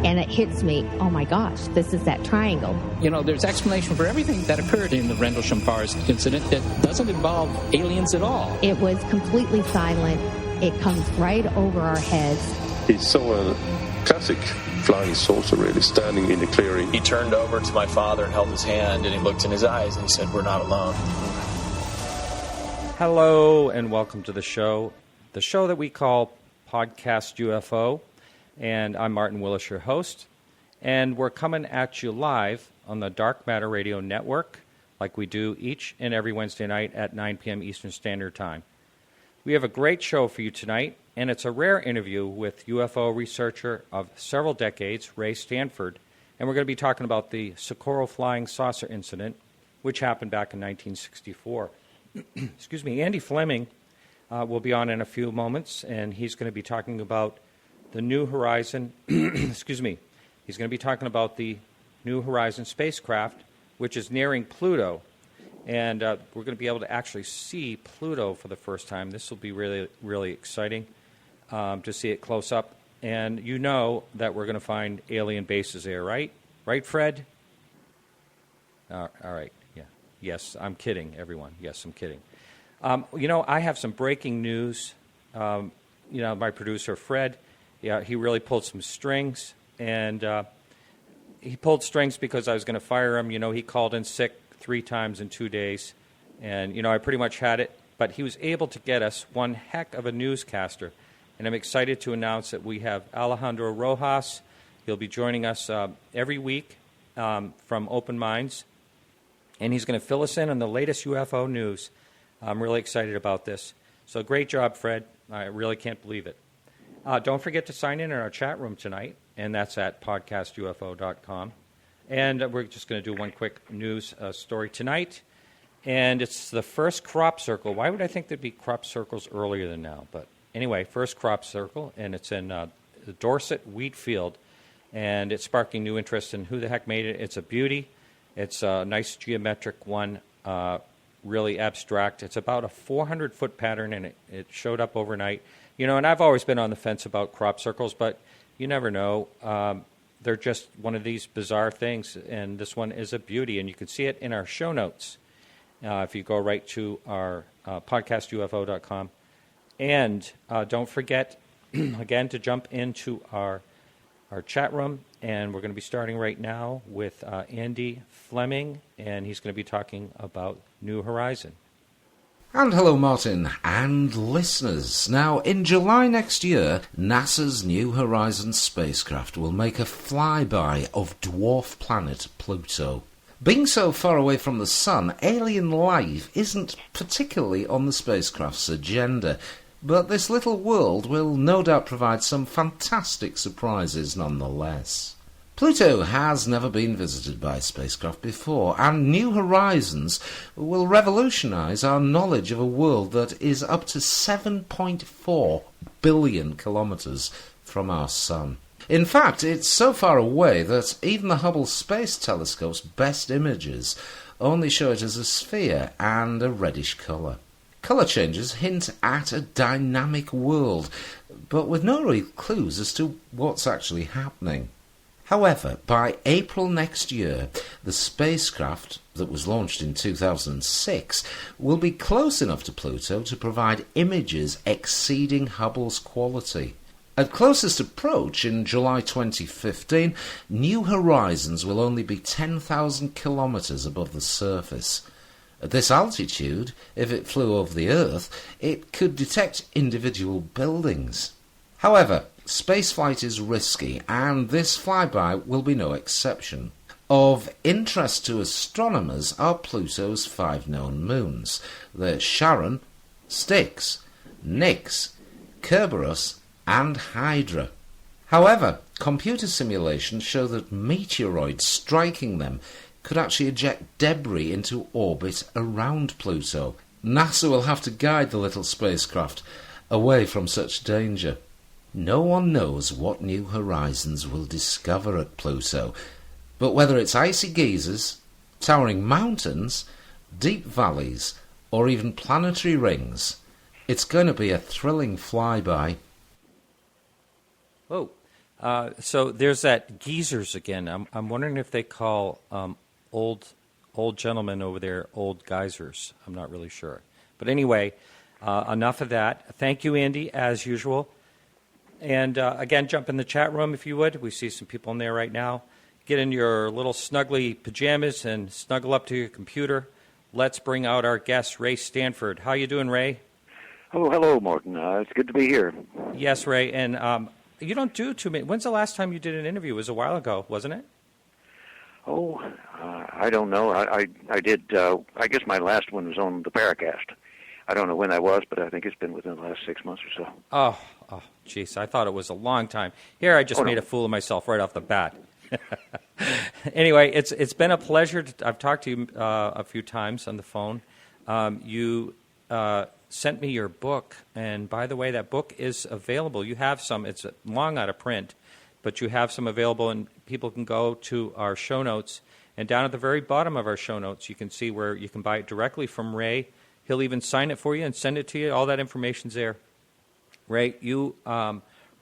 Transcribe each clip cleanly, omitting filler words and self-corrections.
and it hits me, oh my gosh, this is that triangle. You know, there's explanation for everything that occurred in the Rendlesham-Pars incident that doesn't involve aliens at all. It was completely silent. It comes right over our heads. He saw a classic flying saucer really standing in the clearing. He turned over to my father and held his hand, and he looked in his eyes and he said, "We're not alone." Hello and welcome to the show that we call Podcast UFO. And I'm Martin Willis, your host. And we're coming at you live on the Dark Matter Radio Network, like we do each and every Wednesday night at 9 p.m. Eastern Standard Time. We have a great show for you tonight, and it's a rare interview with UFO researcher of several decades, Ray Stanford. And we're going to be talking about the Socorro flying saucer incident, which happened back in 1964. Excuse me, Andy Fleming will be on in a few moments, and he's going to be talking about the New Horizon, excuse me, he's going to be talking about the New Horizon spacecraft, which is nearing Pluto. And we're going to be able to actually see Pluto for the first time. This will be really, really exciting to see it close up. And you know that we're going to find alien bases there, right? Right, Fred? All right, yeah. Yes, I'm kidding, everyone. Yes, I'm kidding. You know, I have some breaking news. You know, my producer, Fred, yeah, he really pulled some strings. And he pulled strings because I was going to fire him. You know, he called in sick 3 times in 2 days. And, you know, I pretty much had it. But he was able to get us one heck of a newscaster. And I'm excited to announce that we have Alejandro Rojas. He'll be joining us every week from Open Minds. And he's going to fill us in on the latest UFO news. I'm really excited about this. So great job, Fred. I really can't believe it. Don't forget to sign in our chat room tonight, and that's at podcastufo.com. And we're just going to do one quick news story tonight. And it's the first crop circle. Why would I think there'd be crop circles earlier than now? But anyway, first crop circle, and it's in the Dorset wheat field. And it's sparking new interest in who the heck made it. It's a beauty. It's a nice geometric one, really abstract. It's about a 400-foot pattern, and it showed up overnight. You know, and I've always been on the fence about crop circles, but you never know. They're just one of these bizarre things, and this one is a beauty, and you can see it in our show notes if you go right to our podcastufo.com. And don't forget, again, to jump into our chat room, and we're going to be starting right now with Andy Fleming, and he's going to be talking about New Horizon. And hello, Martin, and listeners. Now, in July next year, NASA's New Horizon spacecraft will make a flyby of dwarf planet Pluto. Being so far away from the Sun, alien life isn't particularly on the spacecraft's agenda, but this little world will no doubt provide some fantastic surprises nonetheless. Pluto has never been visited by a spacecraft before, and New Horizons will revolutionize our knowledge of a world that is up to 7.4 billion kilometers from our Sun. In fact, it's so far away that even the Hubble Space Telescope's best images only show it as a sphere and a reddish color. Color changes hint at a dynamic world, but with no real clues as to what's actually happening. However, by April next year, the spacecraft that was launched in 2006 will be close enough to Pluto to provide images exceeding Hubble's quality. At closest approach in July 2015, New Horizons will only be 10,000 kilometers above the surface. At this altitude, if it flew over the Earth, it could detect individual buildings. However, spaceflight is risky, and this flyby will be no exception. Of interest to astronomers are Pluto's 5 known moons. They're Charon, Styx, Nix, Kerberos, and Hydra. However, computer simulations show that meteoroids striking them could actually eject debris into orbit around Pluto. NASA will have to guide the little spacecraft away from such danger. No one knows what New Horizons will discover at Pluto, but whether it's icy geysers, towering mountains, deep valleys, or even planetary rings, it's going to be a thrilling flyby. Oh, So there's that geezers again. I'm wondering if they call old gentlemen over there old geysers. I'm not really sure. But anyway, enough of that. Thank you, Andy, as usual. And again, jump in the chat room if you would. We see some people in there right now. Get in your little snuggly pajamas and snuggle up to your computer. Let's bring out our guest, Ray Stanford. How you doing, Ray? Oh, hello, Martin. It's good to be here. Yes, Ray. And you don't do too many. When's the last time you did an interview? It was a while ago, wasn't it? Oh, I don't know. I did. I guess my last one was on the Paracast. I don't know when that was, but I think it's been within the last 6 months or so. Oh, jeez. I thought it was a long time. Here, I just made a fool of myself right off the bat. Anyway, it's been a pleasure. I've talked to you a few times on the phone. You sent me your book, and by the way, that book is available. You have some. It's long out of print, but you have some available, and people can go to our show notes. And down at the very bottom of our show notes, you can see where you can buy it directly from Ray. He'll even sign it for you and send it to you. All that information's there. Ray, you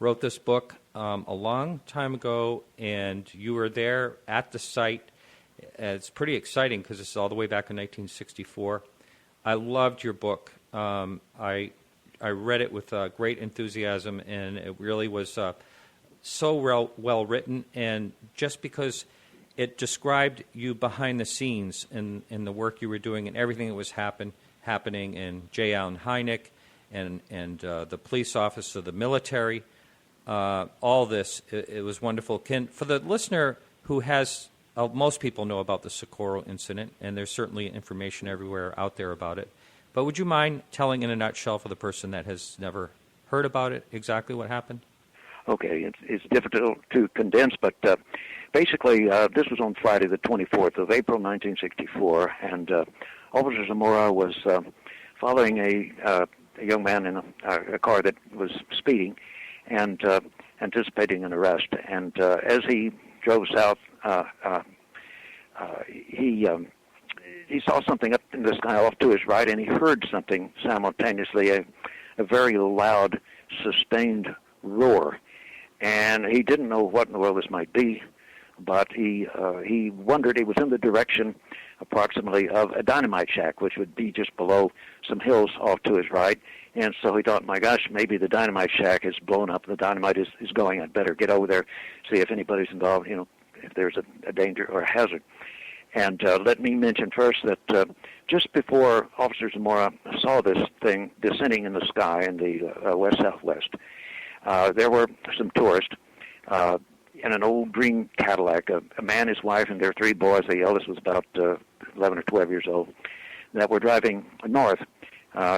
wrote this book a long time ago, and you were there at the site. It's pretty exciting because it's all the way back in 1964. I loved your book. I read it with great enthusiasm, and it really was so well written. And just because it described you behind the scenes in the work you were doing and everything that was happening in J. Allen Hynek and the police office of the military, all this, it was wonderful. For the listener who has, most people know about the Socorro incident, and there's certainly information everywhere out there about it. But would you mind telling in a nutshell for the person that has never heard about it exactly what happened? Okay, it's difficult to condense, but basically this was on Friday the 24th of April 1964, and Officer Zamora was following a young man in a car that was speeding and anticipating an arrest. And as he drove south, he saw something up in the sky off to his right, and he heard something simultaneously, a very loud, sustained roar. And he didn't know what in the world this might be, but he wondered. He was in the direction approximately of a dynamite shack, which would be just below some hills off to his right. And so he thought, my gosh, maybe the dynamite shack is blown up. The dynamite is going. I'd better get over there, see if anybody's involved, if there's a danger or a hazard. And let me mention first that just before Officer Zamora saw this thing descending in the sky in the west-southwest, there were some tourists in an old green Cadillac, a man, his wife, and their 3 boys. The eldest was about 11 or 12 years old, that were driving north,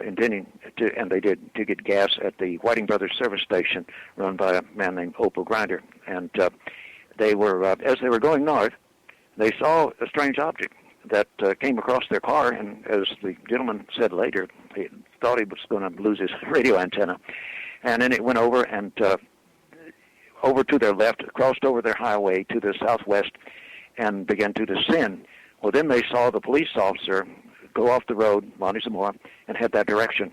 intending to get gas at the Whiting Brothers service station run by a man named Opal Grinder. And they were, as they were going north, they saw a strange object that came across their car, and as the gentleman said later, he thought he was going to lose his radio antenna. And then it went over and over to their left, crossed over their highway to the southwest, and began to descend. Well, then they saw the police officer go off the road, Monty Zamora, and head that direction.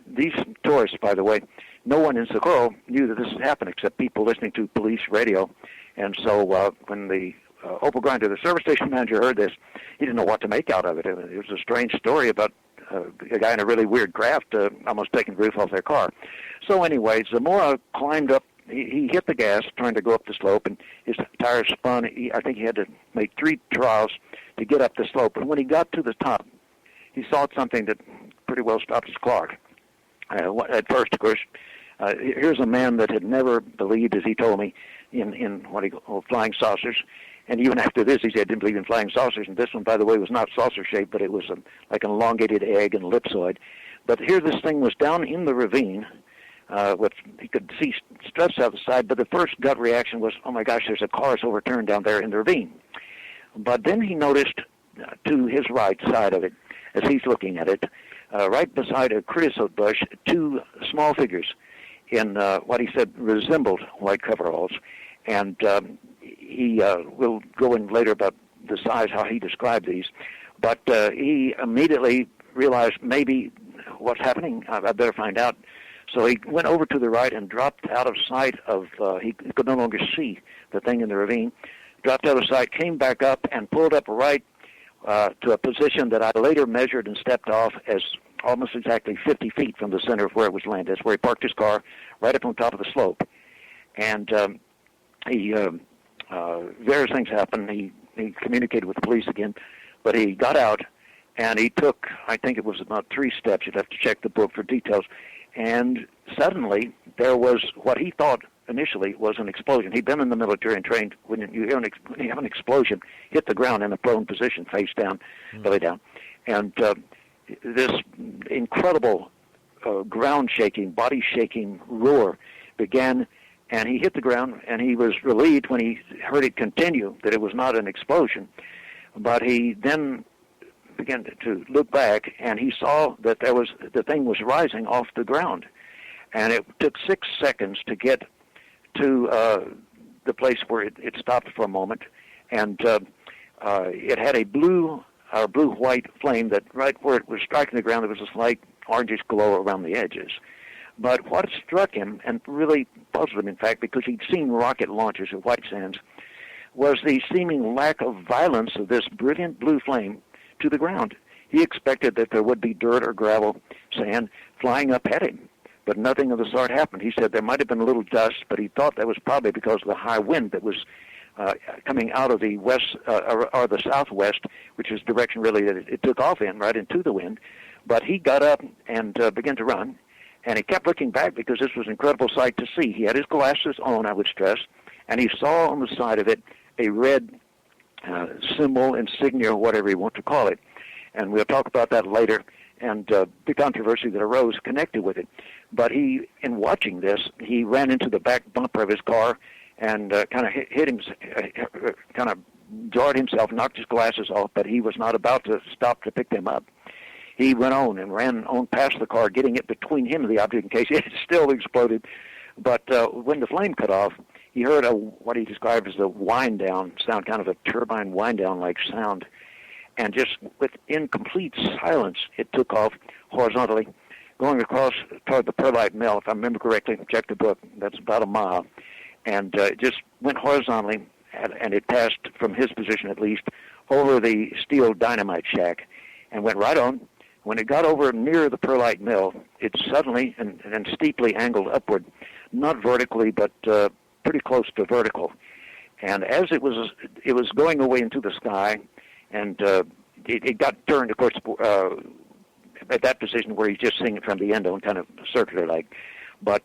These tourists, by the way, no one in Socorro knew that this had happened except people listening to police radio. And so when the Opal Grinder, the service station manager, heard this, he didn't know what to make out of it. It was a strange story about a guy in a really weird craft almost taking the roof off their car. So anyway, Zamora climbed up. He hit the gas trying to go up the slope, and his tires spun. I think he had to make 3 trials to get up the slope. And when he got to the top, he saw something that pretty well stopped his clock. At first, of course, here's a man that had never believed, as he told me, in what he called flying saucers. And even after this, he said he didn't believe in flying saucers. And this one, by the way, was not saucer-shaped, but it was like an elongated egg and ellipsoid. But here this thing was down in the ravine. He could see struts out the side, but the first gut reaction was, oh my gosh, there's a car's overturned down there in the ravine. But then he noticed to his right side of it, as he's looking at it, right beside a creosote bush, 2 small figures in what he said resembled white coveralls. And he will go in later about the size, how he described these. But he immediately realized maybe what's happening, I better find out. So he went over to the right and dropped out of sight of, he could no longer see the thing in the ravine, dropped out of sight, came back up and pulled up right to a position that I later measured and stepped off as almost exactly 50 feet from the center of where it was landed. That's where he parked his car, right up on top of the slope. And various things happened. He communicated with the police again, but he got out, and he took, I think it was about 3 steps. You'd have to check the book for details. And suddenly, there was what he thought initially was an explosion. He'd been in the military and trained when you have an explosion, hit the ground in a prone position, face down, belly down. And this incredible ground-shaking, body-shaking roar began, and he hit the ground, and he was relieved when he heard it continue, that it was not an explosion. But he then began to look back, and he saw that the thing was rising off the ground. And it took 6 seconds to get to the place where it stopped for a moment, and it had a blue-white flame that right where it was striking the ground, there was a slight orangish glow around the edges. But what struck him, and really puzzled him, in fact, because he'd seen rocket launches at White Sands, was the seeming lack of violence of this brilliant blue flame to the ground. He expected that there would be dirt or gravel, sand, flying up at him, but nothing of the sort happened. He said there might have been a little dust, but he thought that was probably because of the high wind that was coming out of the west or the southwest, which is the direction really that it took off in, right into the wind. But he got up and began to run, and he kept looking back because this was an incredible sight to see. He had his glasses on, I would stress, and he saw on the side of it a red symbol, insignia, or whatever you want to call it. And we'll talk about that later, and the controversy that arose connected with it. But he, in watching this, he ran into the back bumper of his car and kind of hit him, kind of jarred himself, knocked his glasses off, but he was not about to stop to pick them up. He went on and ran on past the car, getting it between him and the object in case it still exploded. But when the flame cut off, he heard what he described as a wind down sound, kind of a turbine wind down like sound. And just within complete silence, it took off horizontally, going across toward the Perlite Mill, if I remember correctly. Check the book. That's about a mile. And it just went horizontally, and it passed, from his position at least, over the steel dynamite shack and went right on. When it got over near the Perlite Mill, it suddenly and steeply angled upward, not vertically, but pretty close to vertical. And as it was going away into the sky, and it got turned, of course, at that position where he's just seeing it from the end on, kind of circular-like. But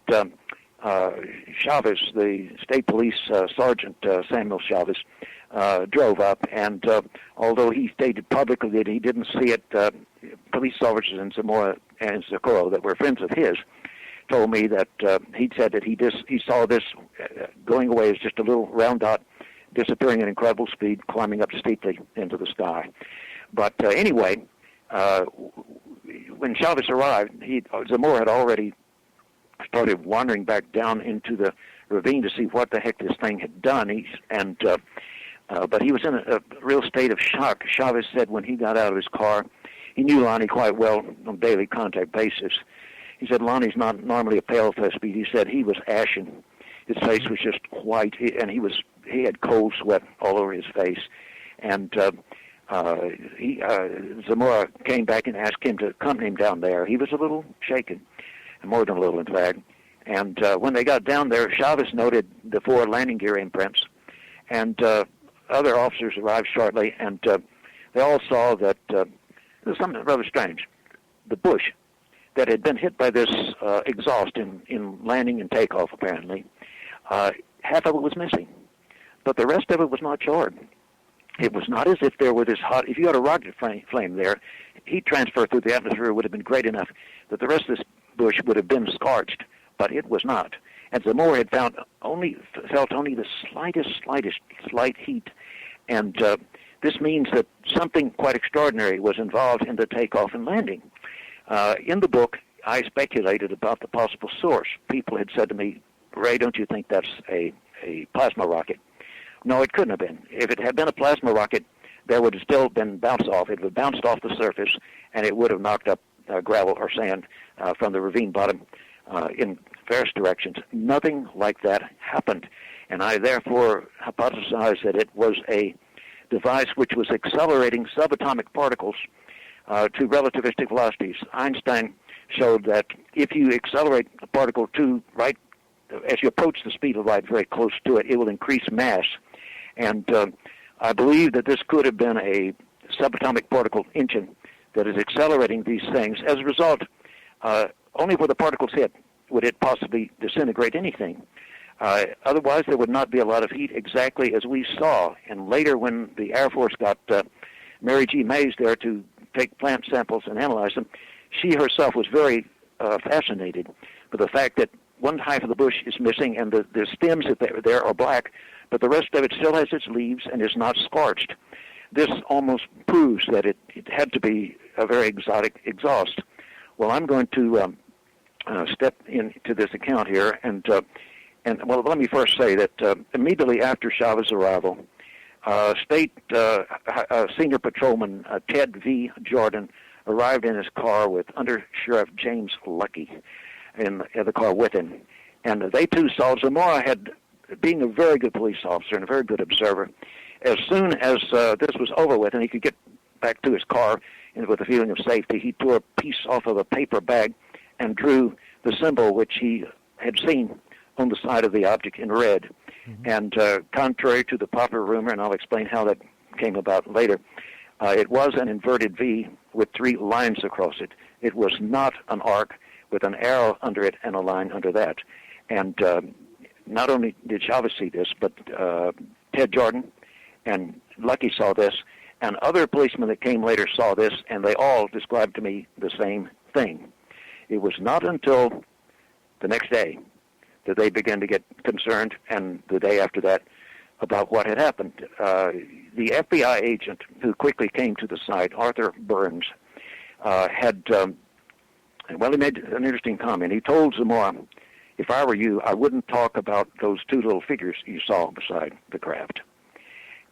Chavez, the state police sergeant, Samuel Chavez, drove up, and although he stated publicly that he didn't see it, police officers in Zamora and Socorro that were friends of his told me that he said that he saw this going away as just a little round dot disappearing at incredible speed, climbing up steeply into the sky. But anyway, when Chavez arrived, Zamora had already started wandering back down into the ravine to see what the heck this thing had done. But he was in a real state of shock. Chavez said when he got out of his car, he knew Lonnie quite well on a daily contact basis. He said Lonnie's not normally a pale thespian. He said he was ashen. His face was just white, and he had cold sweat all over his face. And Zamora came back and asked him to accompany him down there. He was a little shaken, more than a little, in fact. And when they got down there, Chavez noted the 4 landing gear imprints, and other officers arrived shortly, and they all saw that there was something rather strange. The bush that had been hit by this exhaust in landing and takeoff, apparently, half of it was missing, but the rest of it was not charred. It was not as if there were this hot, if you had a rocket flame there, heat transfer through the atmosphere would have been great enough that the rest of this bush would have been scorched, but it was not. And Zamora had felt only the slight heat, and this means that something quite extraordinary was involved in the takeoff and landing. In the book, I speculated about the possible source. People had said to me, Ray, don't you think that's a plasma rocket? No, it couldn't have been. If it had been a plasma rocket, there would have still been bounced off. It would have bounced off the surface, and it would have knocked up gravel or sand from the ravine bottom in various directions. Nothing like that happened, and I therefore hypothesized that it was a device which was accelerating subatomic particles to relativistic velocities. Einstein showed that if you accelerate a particle to right, as you approach the speed of light very close to it, it will increase mass. And I believe that this could have been a subatomic particle engine that is accelerating these things. As a result, only where the particles hit would it possibly disintegrate anything. Otherwise, there would not be a lot of heat, exactly as we saw. And later, when the Air Force got Mary G. Mays there to take plant samples and analyze them, she herself was very fascinated with the fact that one half of the bush is missing, and the stems that are there are black, but the rest of it still has its leaves and is not scorched. This almost proves that it had to be a very exotic exhaust. Well, I'm going to step into this account here, and well, let me first say that immediately after Chavez's arrival, State Senior Patrolman Ted V. Jordan arrived in his car with Under Sheriff James Lucky in the car with him. And they too saw Zamora being a very good police officer and a very good observer. As soon as this was over with and he could get back to his car and with a feeling of safety, he tore a piece off of a paper bag and drew the symbol which he had seen on the side of the object in red. Mm-hmm. And contrary to the popular rumor, and I'll explain how that came about later, it was an inverted V with 3 lines across it. It was not an arc with an arrow under it and a line under that. And not only did Chavez see this, but Ted Jordan and Lucky saw this, and other policemen that came later saw this, and they all described to me the same thing. It was not until the next day that they began to get concerned, and the day after that, about what had happened. The FBI agent who quickly came to the site, Arthur Burns, he made an interesting comment. He told Zamora, if I were you, I wouldn't talk about those 2 little figures you saw beside the craft.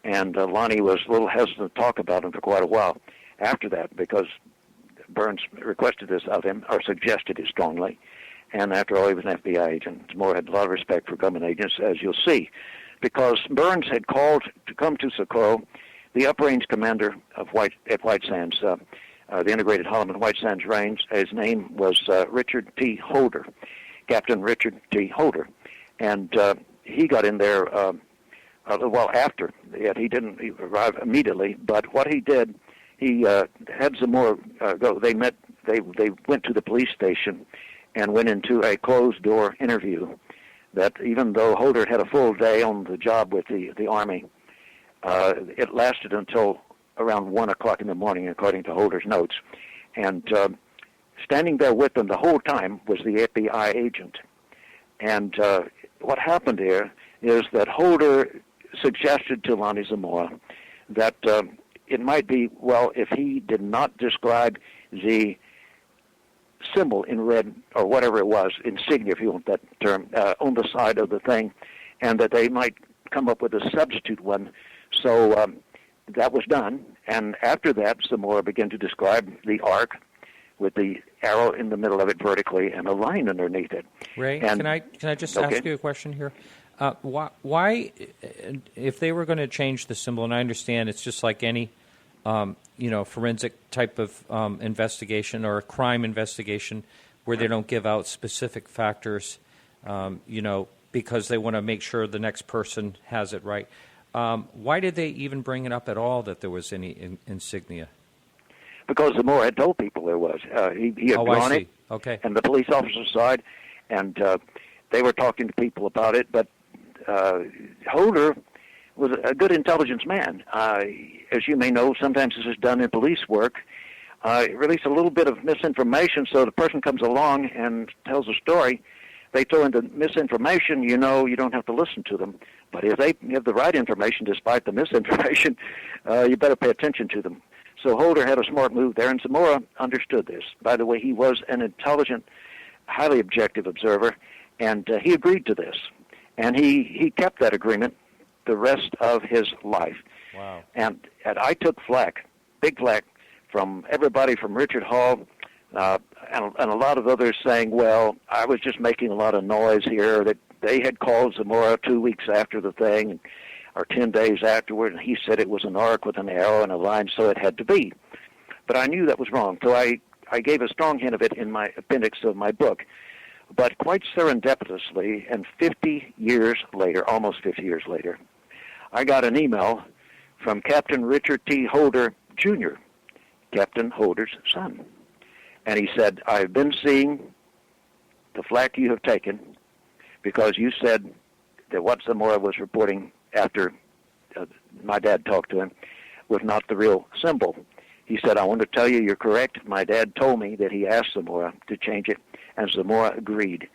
And Lonnie was a little hesitant to talk about them for quite a while after that, because Burns requested this of him, or suggested it strongly. And after all, he was an FBI agent. Zamora had a lot of respect for government agents, as you'll see, because Burns had called to come to Socorro the uprange commander of White Sands, the integrated Holloman White Sands Range. His name was Richard T. Holder, Captain Richard T. Holder. And he got in there a little while after. Yet he didn't arrive immediately, but what he did, he had Zamora go. They went to the police station and went into a closed-door interview that even though Holder had a full day on the job with the Army, it lasted until around 1 o'clock in the morning, according to Holder's notes. And standing there with them the whole time was the FBI agent. And what happened here is that Holder suggested to Lonnie Zamora that it might be, well, if he did not describe the symbol in red, or whatever it was, insignia, if you want that term, on the side of the thing, and that they might come up with a substitute one. So that was done, and after that, Zamora began to describe the arc with the arrow in the middle of it vertically and a line underneath it. Ray, can I just ask you a question here? Why, if they were going to change the symbol, and I understand it's just like any forensic type of investigation or a crime investigation where they don't give out specific factors, because they want to make sure the next person has it right. Why did they even bring it up at all that there was any insignia? Because Zamora had told people there was. He had drawn it, okay, and the police officers saw it, and they were talking to people about it, but Holder was a good intelligence man. As you may know, sometimes this is done in police work. Release a little bit of misinformation, so the person comes along and tells a story. They throw in the misinformation, you don't have to listen to them. But if they give the right information despite the misinformation, you better pay attention to them. So Holder had a smart move there, and Zamora understood this. By the way, he was an intelligent, highly objective observer, and he agreed to this. And he kept that agreement the rest of his life. Wow. And I took flack, big flack, from everybody from Richard Hall and a lot of others saying, well, I was just making a lot of noise here, that they had called Zamora 2 weeks after the thing, or 10 days afterward, and he said it was an arc with an arrow and a line, so it had to be. But I knew that was wrong, so I gave a strong hint of it in my appendix of my book. But quite serendipitously, and 50 years later, almost 50 years later, I got an email from Captain Richard T. Holder, Jr., Captain Holder's son. And he said, I've been seeing the flack you have taken because you said that what Zamora was reporting after my dad talked to him was not the real symbol. He said, I want to tell you you're correct. My dad told me that he asked Zamora to change it, and Zamora agreed.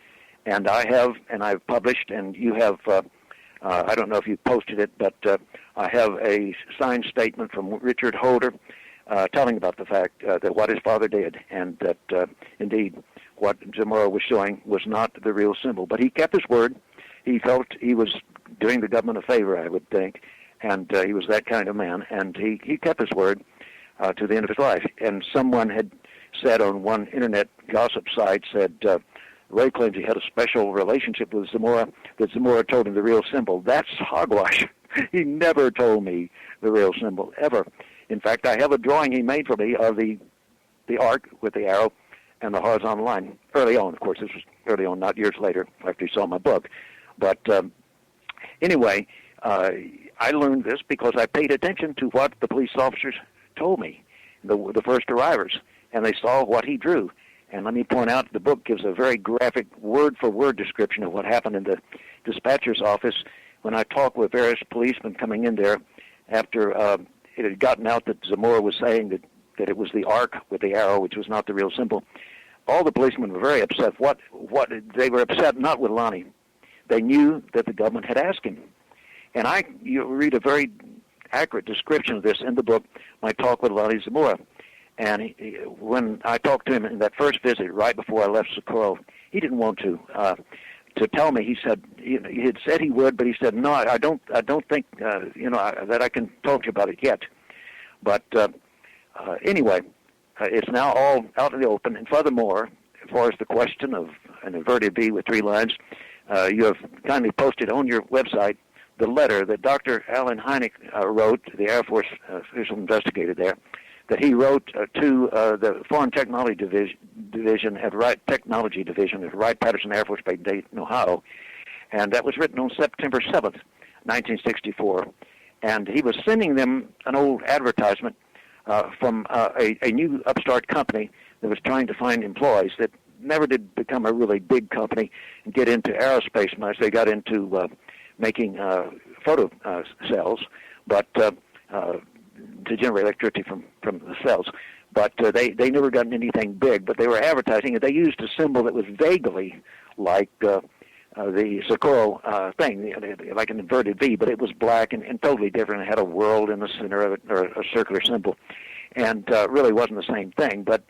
And I've published, and you have, I don't know if you posted it, but I have a signed statement from Richard Holder telling about the fact that what his father did, and that indeed what Zamora was showing was not the real symbol. But he kept his word. He felt he was doing the government a favor, I would think, and he was that kind of man, and he kept his word to the end of his life. And someone had said on one internet gossip site, said, Ray claims he had a special relationship with Zamora, that Zamora told him the real symbol. That's hogwash. He never told me the real symbol, ever. In fact, I have a drawing he made for me of the arc with the arrow and the horizontal line. Early on, of course. This was early on, not years later, after he saw my book. But anyway, I learned this because I paid attention to what the police officers told me, the first arrivers, and they saw what he drew. And let me point out, the book gives a very graphic word-for-word description of what happened in the dispatcher's office when I talked with various policemen coming in there after it had gotten out that Zamora was saying that it was the arc with the arrow, which was not the real symbol. All the policemen were very upset. What they were upset not with Lonnie. They knew that the government had asked him. And you read a very accurate description of this in the book, My Talk with Lonnie Zamora. And when I talked to him in that first visit, right before I left Socorro, he didn't want to tell me. He said he had said he would, but he said no. I don't think that I can talk to you about it yet. But anyway, it's now all out in the open. And furthermore, as far as the question of an inverted V with 3 lines, you have kindly posted on your website the letter that Dr. Alan Hynek wrote, the Air Force official investigator there, that he wrote to the Foreign Technology Division at Wright-Patterson Air Force Base, Dayton, Ohio. And that was written on September 7th, 1964. And he was sending them an old advertisement from a new upstart company that was trying to find employees that never did become a really big company and get into aerospace much. They got into making photo cells, but to generate electricity from the cells. But they never got anything big, but they were advertising, and they used a symbol that was vaguely like the Socorro thing, like an inverted V, but it was black and totally different. It had a world in the center of it, or a circular symbol, and really wasn't the same thing. But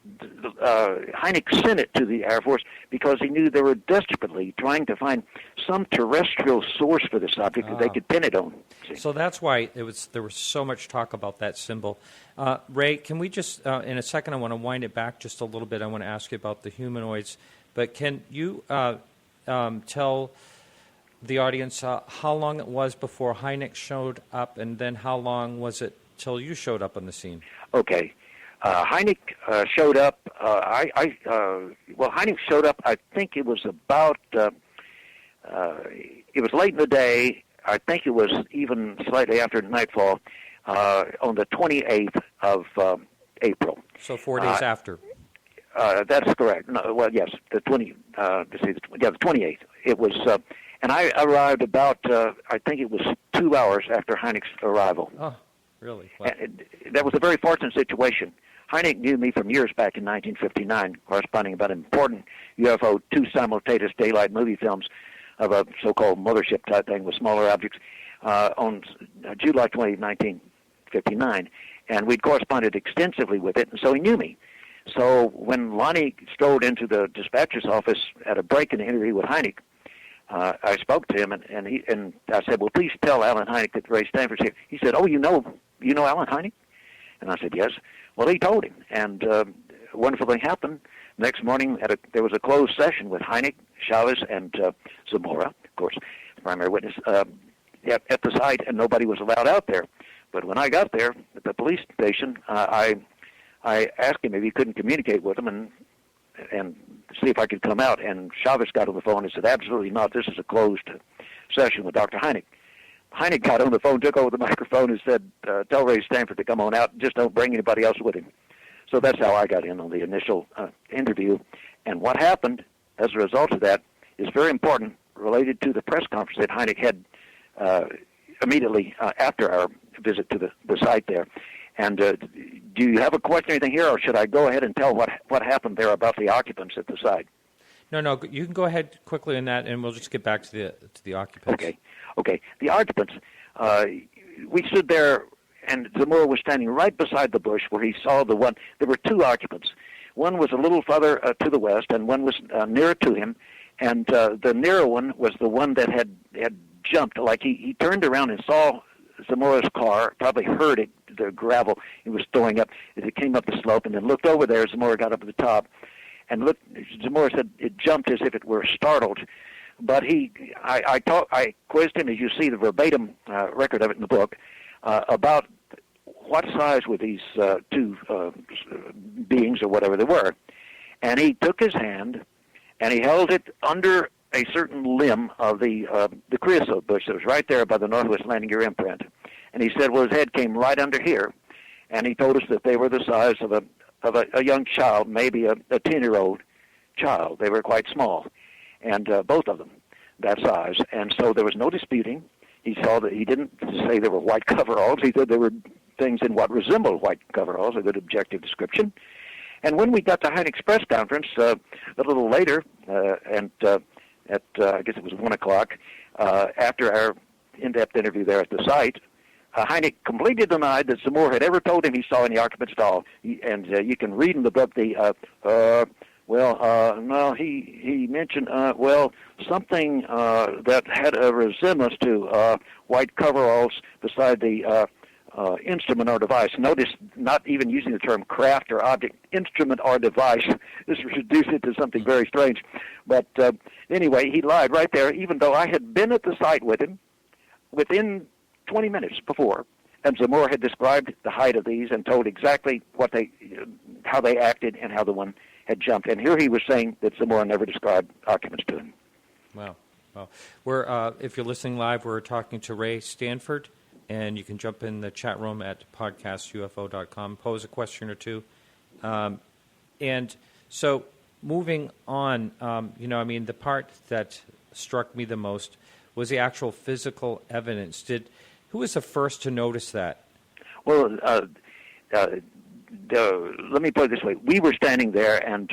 Hynek sent it to the Air Force because he knew they were desperately trying to find some terrestrial source for this object that they could pin it on. See? So that's why there was so much talk about that symbol. Ray, can we just, in a second, I want to wind it back just a little bit. I want to ask you about the humanoids. But can you tell the audience how long it was before Hynek showed up, and then how long was it till you showed up on the scene? Okay. Hynek showed up. Hynek showed up. I think it was about. It was late in the day. I think it was even slightly after nightfall on the 28th of April. So 4 days after. That's correct. No, well, yes, the 28th. It was, and I arrived about. I think it was 2 hours after Hynek's arrival. Oh. Really? Wow. That was a very fortunate situation. Hynek knew me from years back in 1959, corresponding about important UFO 2 simultaneous daylight movie films of a so-called mothership type thing with smaller objects on July 20, 1959. And we'd corresponded extensively with it, and so he knew me. So when Lonnie strolled into the dispatcher's office at a break in the interview with Hynek, I spoke to him, and I said, well, please tell Alan Hynek that Ray Stanford's here. He said, oh, you know Alan Hynek? And I said, yes. Well, he told him. And a wonderful thing happened. Next morning, there was a closed session with Hynek, Chavez, and Zamora, of course, the primary witness, at the site, and nobody was allowed out there. But when I got there at the police station, I asked him if he couldn't communicate with them and see if I could come out. And Chavez got on the phone and said, absolutely not. This is a closed session with Dr. Hynek. Hynek got on the phone, took over the microphone, and said, tell Ray Stanford to come on out. Just don't bring anybody else with him. So that's how I got in on the initial interview. And what happened as a result of that is very important, related to the press conference that Hynek had immediately after our visit to the site there. And do you have a question or anything here, or should I go ahead and tell what happened there about the occupants at the site? No, you can go ahead quickly on that, and we'll just get back to the occupants. Okay. The occupants, we stood there, and Zamora was standing right beside the bush where he saw the one. There were two occupants. One was a little further to the west, and one was nearer to him. And the nearer one was the one that had jumped. Like he turned around and saw Zamora's car, probably heard it, the gravel he was throwing up as it came up the slope, and then looked over there. Zamora got up at the top, and looked. Zamora said it jumped as if it were startled. But I quizzed him, as you see the verbatim record of it in the book, about what size were these two beings or whatever they were. And he took his hand and he held it under a certain limb of the creosote bush that was right there by the northwest landing gear imprint. And he said, well, his head came right under here. And he told us that they were the size of a young child, maybe a 10-year-old child. They were quite small, and both of them that size. And so there was no disputing. He saw that he didn't say they were white coveralls. He said there were things in what resembled white coveralls, a good objective description. And when we got to Hynek's press conference a little later, at I guess it was 1 o'clock, after our in-depth interview there at the site, Hynek completely denied that Zamora had ever told him he saw any occupants at all. And you can read in the book no, he mentioned, something that had a resemblance to white coveralls beside the instrument or device. Notice not even using the term craft or object, instrument or device. This reduced it to something very strange. But anyway, he lied right there, even though I had been at the site with him within 20 minutes before, and Zamora had described the height of these and told exactly how they acted and how the one had jumped. And here he was saying that Zamora never described occupants to him. Wow. We're if you're listening live, we're talking to Ray Stanford, and you can jump in the chat room at podcastufo.com, pose a question or two. And so moving on, the part that struck me the most was the actual physical evidence. Who was the first to notice that? Well, let me put it this way. We were standing there, and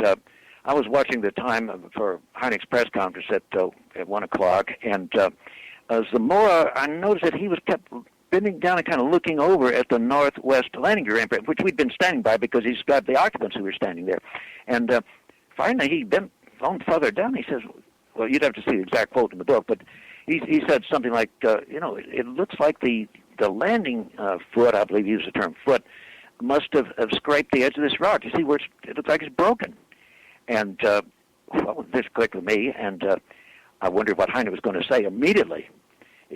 I was watching the time for Hynek's press conference at 1 o'clock, and Zamora, I noticed that he was kept bending down and kind of looking over at the northwest landing gear imprint, which we'd been standing by because he described the occupants who were standing there. And finally he bent on further down. He says, well, you'd have to see the exact quote in the book, but he said something like, it looks like the landing foot, I believe he used the term foot, must have scraped the edge of this rock. You see where it looks like it's broken. And this clicked with me, and I wondered what Hynek was going to say. Immediately,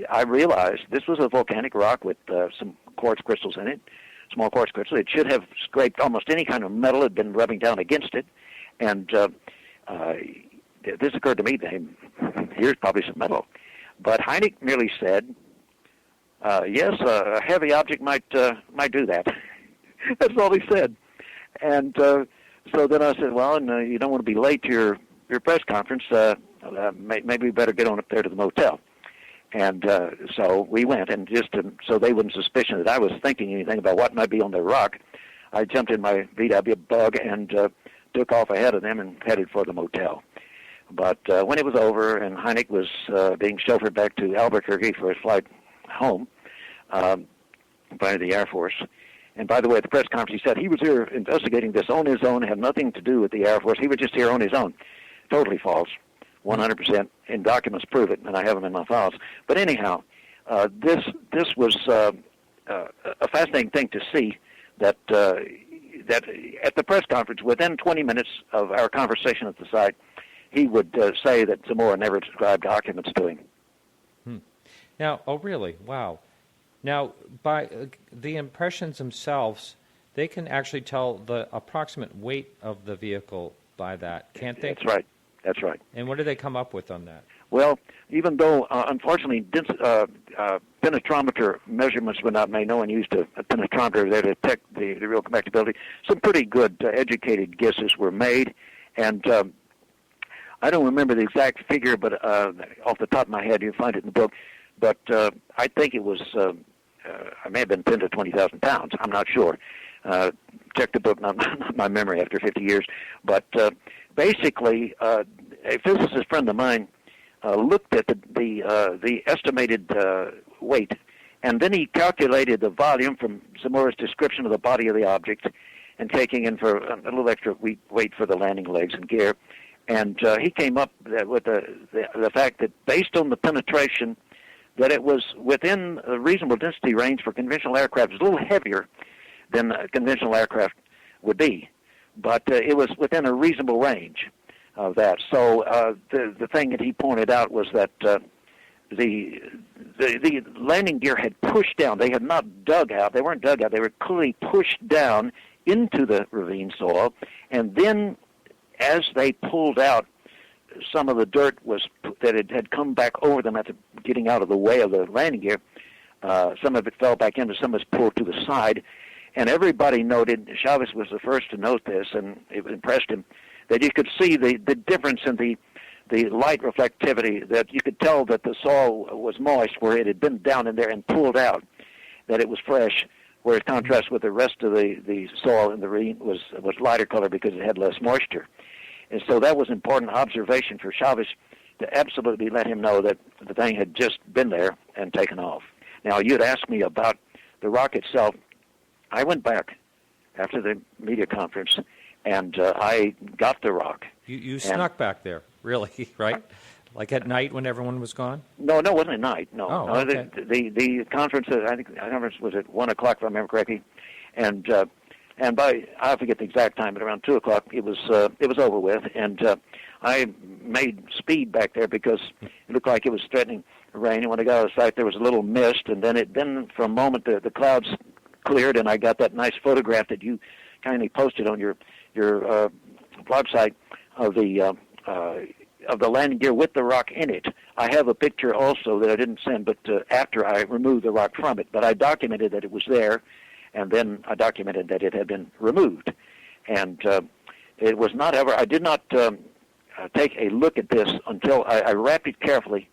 I realized this was a volcanic rock with some quartz crystals in it, small quartz crystals. It should have scraped almost any kind of metal had been rubbing down against it. And this occurred to me, here's probably some metal. But Hynek merely said, yes, a heavy object might do that. That's all he said. And so then I said, well, and you don't want to be late to your press conference. Maybe we better get on up there to the motel. And so we went, and just so they wouldn't suspicion that I was thinking anything about what might be on the rock, I jumped in my VW Bug and took off ahead of them and headed for the motel. But when it was over and Hynek was being chauffeured back to Albuquerque for his flight home by the Air Force, and by the way, at the press conference he said he was here investigating this on his own, had nothing to do with the Air Force. He was just here on his own. Totally false. 100%, and documents prove it, and I have them in my files. But anyhow, this was a fascinating thing to see, that that at the press conference, within 20 minutes of our conversation at the site, he would say that Zamora never described documents to him. Now, oh really? Wow. Now, by the impressions themselves, they can actually tell the approximate weight of the vehicle by that, can't they? That's right. That's right. And what did they come up with on that? Well, even though, unfortunately, penetrometer measurements were not made, no one used a penetrometer there to detect the real compactability, some pretty good educated guesses were made. And I don't remember the exact figure, but off the top of my head, you'll find it in the book. But I think it was, I may have been 10 to 20,000 pounds. I'm not sure. Check the book, not my memory after 50 years. But basically, a physicist friend of mine looked at the estimated weight, and then he calculated the volume from Zamora's description of the body of the object, and taking in for a little extra weight for the landing legs and gear. And he came up with the fact that based on the penetration, that it was within a reasonable density range for conventional aircraft. It was a little heavier than a conventional aircraft would be, but it was within a reasonable range of that. So the thing that he pointed out was that the landing gear had pushed down. They had not dug out. They weren't dug out. They were clearly pushed down into the ravine soil, and then as they pulled out, some of the dirt that had come back over them after getting out of the way of the landing gear. Some of it fell back in, but some was pulled to the side. And everybody noted, Chavez was the first to note this, and it impressed him, that you could see the difference in the light reflectivity, that you could tell that the soil was moist where it had been down in there and pulled out, that it was fresh, whereas contrast with the rest of the soil in the ravine was lighter color because it had less moisture. And so that was an important observation for Chavez to absolutely let him know that the thing had just been there and taken off. Now, you'd asked me about the rock itself. I went back after the media conference, and I got the rock. You snuck back there, really, right? Like at night when everyone was gone? No, it wasn't at night. No, oh, no. Okay. The conference, I think the conference was at 1 o'clock, if I remember correctly, and by, I forget the exact time, but around 2 o'clock it was over with, and I made speed back there because it looked like it was threatening rain. And when I got out of sight, there was a little mist, and then for a moment the clouds cleared, and I got that nice photograph that you kindly posted on your blog site of the landing gear with the rock in it. I have a picture also that I didn't send, but after I removed the rock from it, but I documented that it was there. And then I documented that it had been removed. And it was not ever, I did not take a look at this until I wrapped it carefully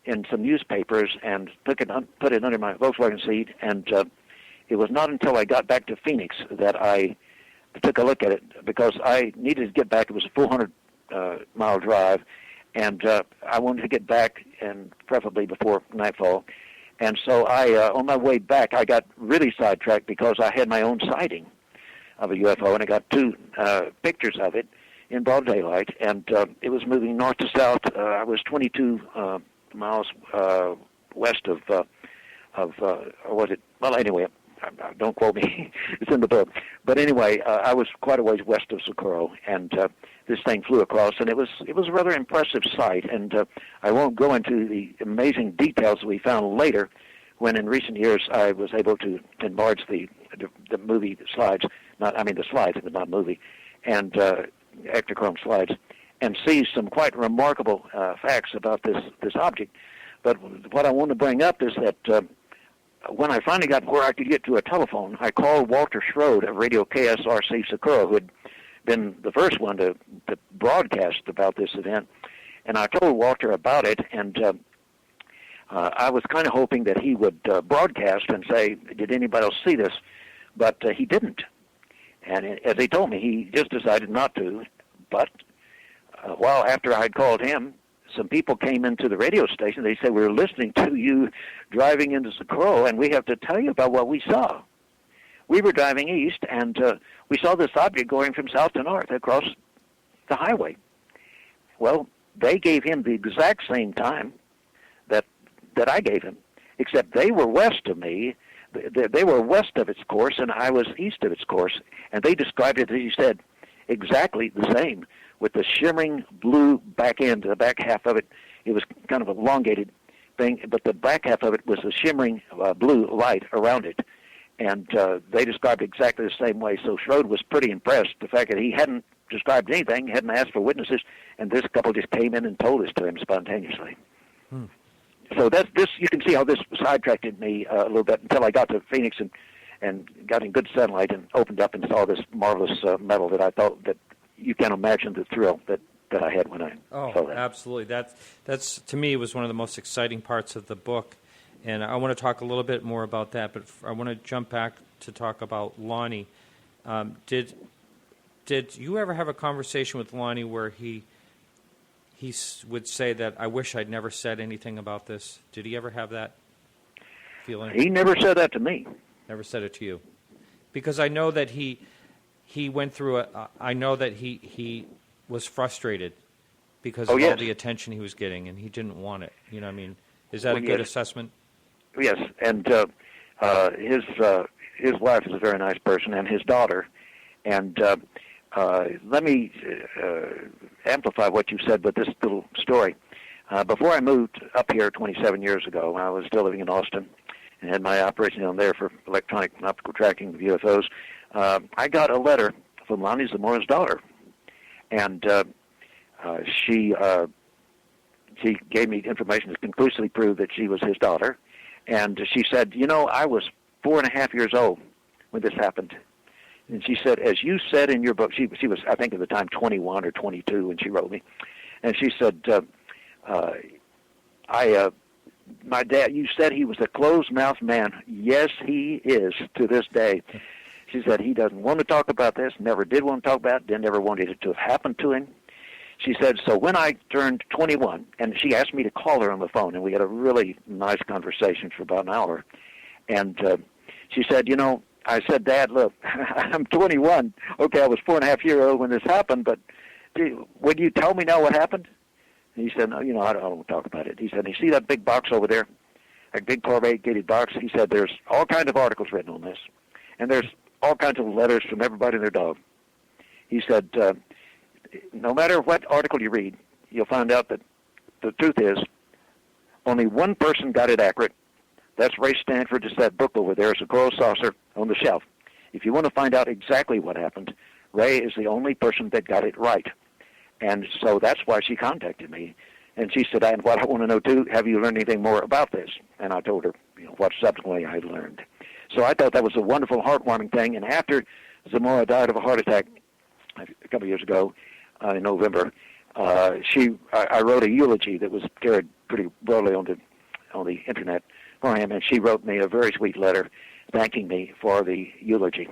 in some newspapers and put it under my Volkswagen seat. And it was not until I got back to Phoenix that I took a look at it, because I needed to get back. It was a 400-mile drive, and I wanted to get back, and preferably before nightfall. And so on my way back, I got really sidetracked because I had my own sighting of a UFO, and I got two pictures of it in broad daylight, and it was moving north to south. I was 22 miles west of or was it? Well, anyway, don't quote me. It's in the book. But anyway, I was quite a ways west of Socorro, and this thing flew across, and it was a rather impressive sight. And I won't go into the amazing details we found later, when in recent years I was able to enlarge the movie slides, the slides, but not movie, and Ektachrome slides, and see some quite remarkable facts about this object. But what I want to bring up is that when I finally got where I could get to a telephone, I called Walter Schroed of Radio KSRC Socorro, who had been the first one to broadcast about this event. And I told Walter about it, and I was kind of hoping that he would broadcast and say, did anybody else see this? But he didn't. And as he told me, he just decided not to. But a while after I had called him, some people came into the radio station. They said, we're listening to you driving into Socorro, and we have to tell you about what we saw. We were driving east, and we saw this object going from south to north across the highway. Well, they gave him the exact same time that I gave him, except they were west of me. they were west of its course, and I was east of its course, and they described it, as you said, exactly the same, with the shimmering blue back end, the back half of it. It was kind of elongated thing, but the back half of it was a shimmering blue light around it. And they described it exactly the same way. So Schroed was pretty impressed, the fact that he hadn't described anything, hadn't asked for witnesses, and this couple just came in and told this to him spontaneously. So that's this. You can see how this sidetracked me a little bit until I got to Phoenix and got in good sunlight and opened up and saw this marvelous metal that I thought that you can't imagine the thrill that I had when I saw that. Absolutely. That's to me was one of the most exciting parts of the book, and I want to talk a little bit more about that. But I want to jump back to talk about Lonnie. Did you ever have a conversation with Lonnie where he would say that, I wish I'd never said anything about this? Did he ever have that feeling? He never said that to me. Never said it to you? Because I know that he went through I know that he was frustrated because of all the attention he was getting, and he didn't want it. You know what I mean? Is that a good assessment? Yes, and his wife is a very nice person, and his daughter. And let me amplify what you said with this little story. Before I moved up here 27 years ago, I was still living in Austin and had my operation down there for electronic and optical tracking of UFOs. I got a letter from Lonnie Zamora's daughter, and she gave me information that conclusively proved that she was his daughter. And she said, I was 4.5 years old when this happened. And she said, as you said in your book, she was, I think at the time, 21 or 22 when she wrote me. And she said, my dad, you said he was a closed-mouthed man. Yes, he is to this day. She said he doesn't want to talk about this, never did want to talk about it, never wanted it to have happened to him. She said, so when I turned 21, and she asked me to call her on the phone, and we had a really nice conversation for about an hour. And she said, I said, Dad, look, I'm 21. Okay, I was 4.5 years old when this happened, but would you tell me now what happened? And he said, no, I don't want to talk about it. He said, you see that big box over there, that big corrugated box? He said, there's all kinds of articles written on this, and there's all kinds of letters from everybody and their dog. He said, no matter what article you read, you'll find out that the truth is only one person got it accurate. That's Ray Stanford. It's that book over there. It's a coral saucer on the shelf. If you want to find out exactly what happened, Ray is the only person that got it right. And so that's why she contacted me. And she said, and what I want to know, too, have you learned anything more about this? And I told her what subsequently I had learned. So I thought that was a wonderful, heartwarming thing. And after Zamora died of a heart attack a couple of years ago in November, I wrote a eulogy that was carried pretty broadly on the Internet for him, and she wrote me a very sweet letter thanking me for the eulogy.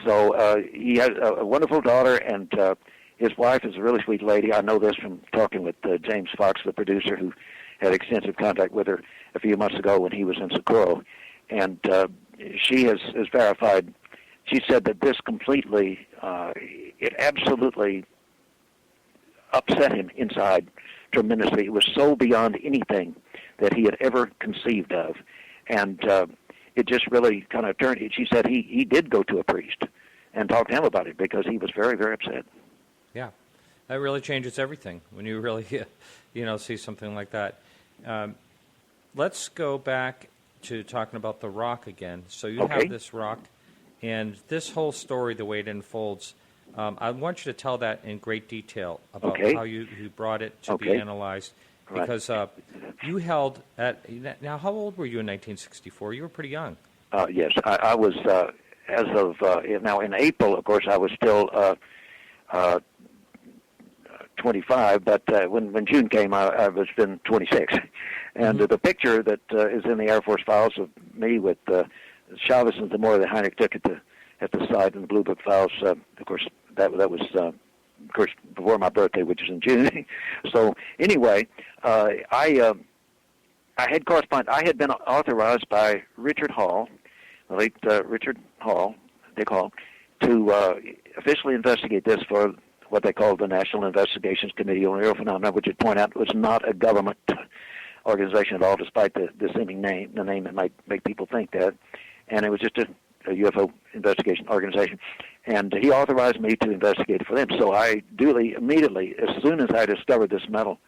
So he has a wonderful daughter, and his wife is a really sweet lady. I know this from talking with James Fox, the producer, who had extensive contact with her a few months ago when he was in Socorro. And she has verified, she said that this completely, it absolutely upset him inside tremendously. It was so beyond anything that he had ever conceived of. And it just really kind of turned. She said he did go to a priest and talk to him about it because he was very, very upset. Yeah, that really changes everything when you really, see something like that. Let's go back to talking about the rock again. So you have this rock, and this whole story, the way it unfolds, I want you to tell that in great detail about how you brought it to be analyzed. Because you held now, how old were you in 1964? You were pretty young. Yes, I was, as of, now in April, of course, I was still 25, but when June came, I was been 26. And the picture that is in the Air Force files of me with Chavez and Zamora that Heinrich took at the side in the Blue Book files, of course, that was... of course, before my birthday, which is in June. So anyway, I had corresponded. I had been authorized by Richard Hall, the late Richard Hall, Dick Hall, to officially investigate this for what they called the National Investigations Committee on Aerial Phenomena, which, I'd point out, was not a government organization at all, despite the seeming name, the name that might make people think that. and it was just a UFO investigation organization. And he authorized me to investigate it for them. So I duly, immediately, as soon as I discovered this metal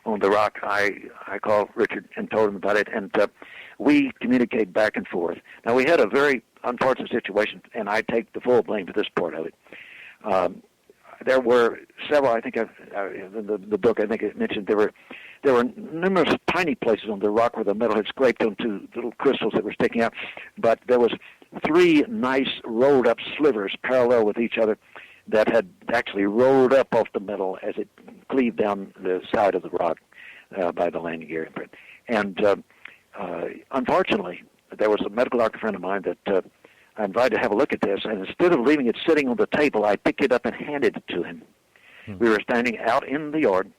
on the rock, I called Richard and told him about it, and we communicated back and forth. Now, we had a very unfortunate situation, and I take the full blame for this part of it. There were several, I think, in the book, I think it mentioned there were numerous tiny places on the rock where the metal had scraped onto little crystals that were sticking out, but there was 3 nice rolled-up slivers parallel with each other that had actually rolled up off the metal as it cleaved down the side of the rock by the landing gear. And unfortunately, there was a medical doctor friend of mine that I invited to have a look at this, and instead of leaving it sitting on the table, I picked it up and handed it to him. We were standing out in the yard,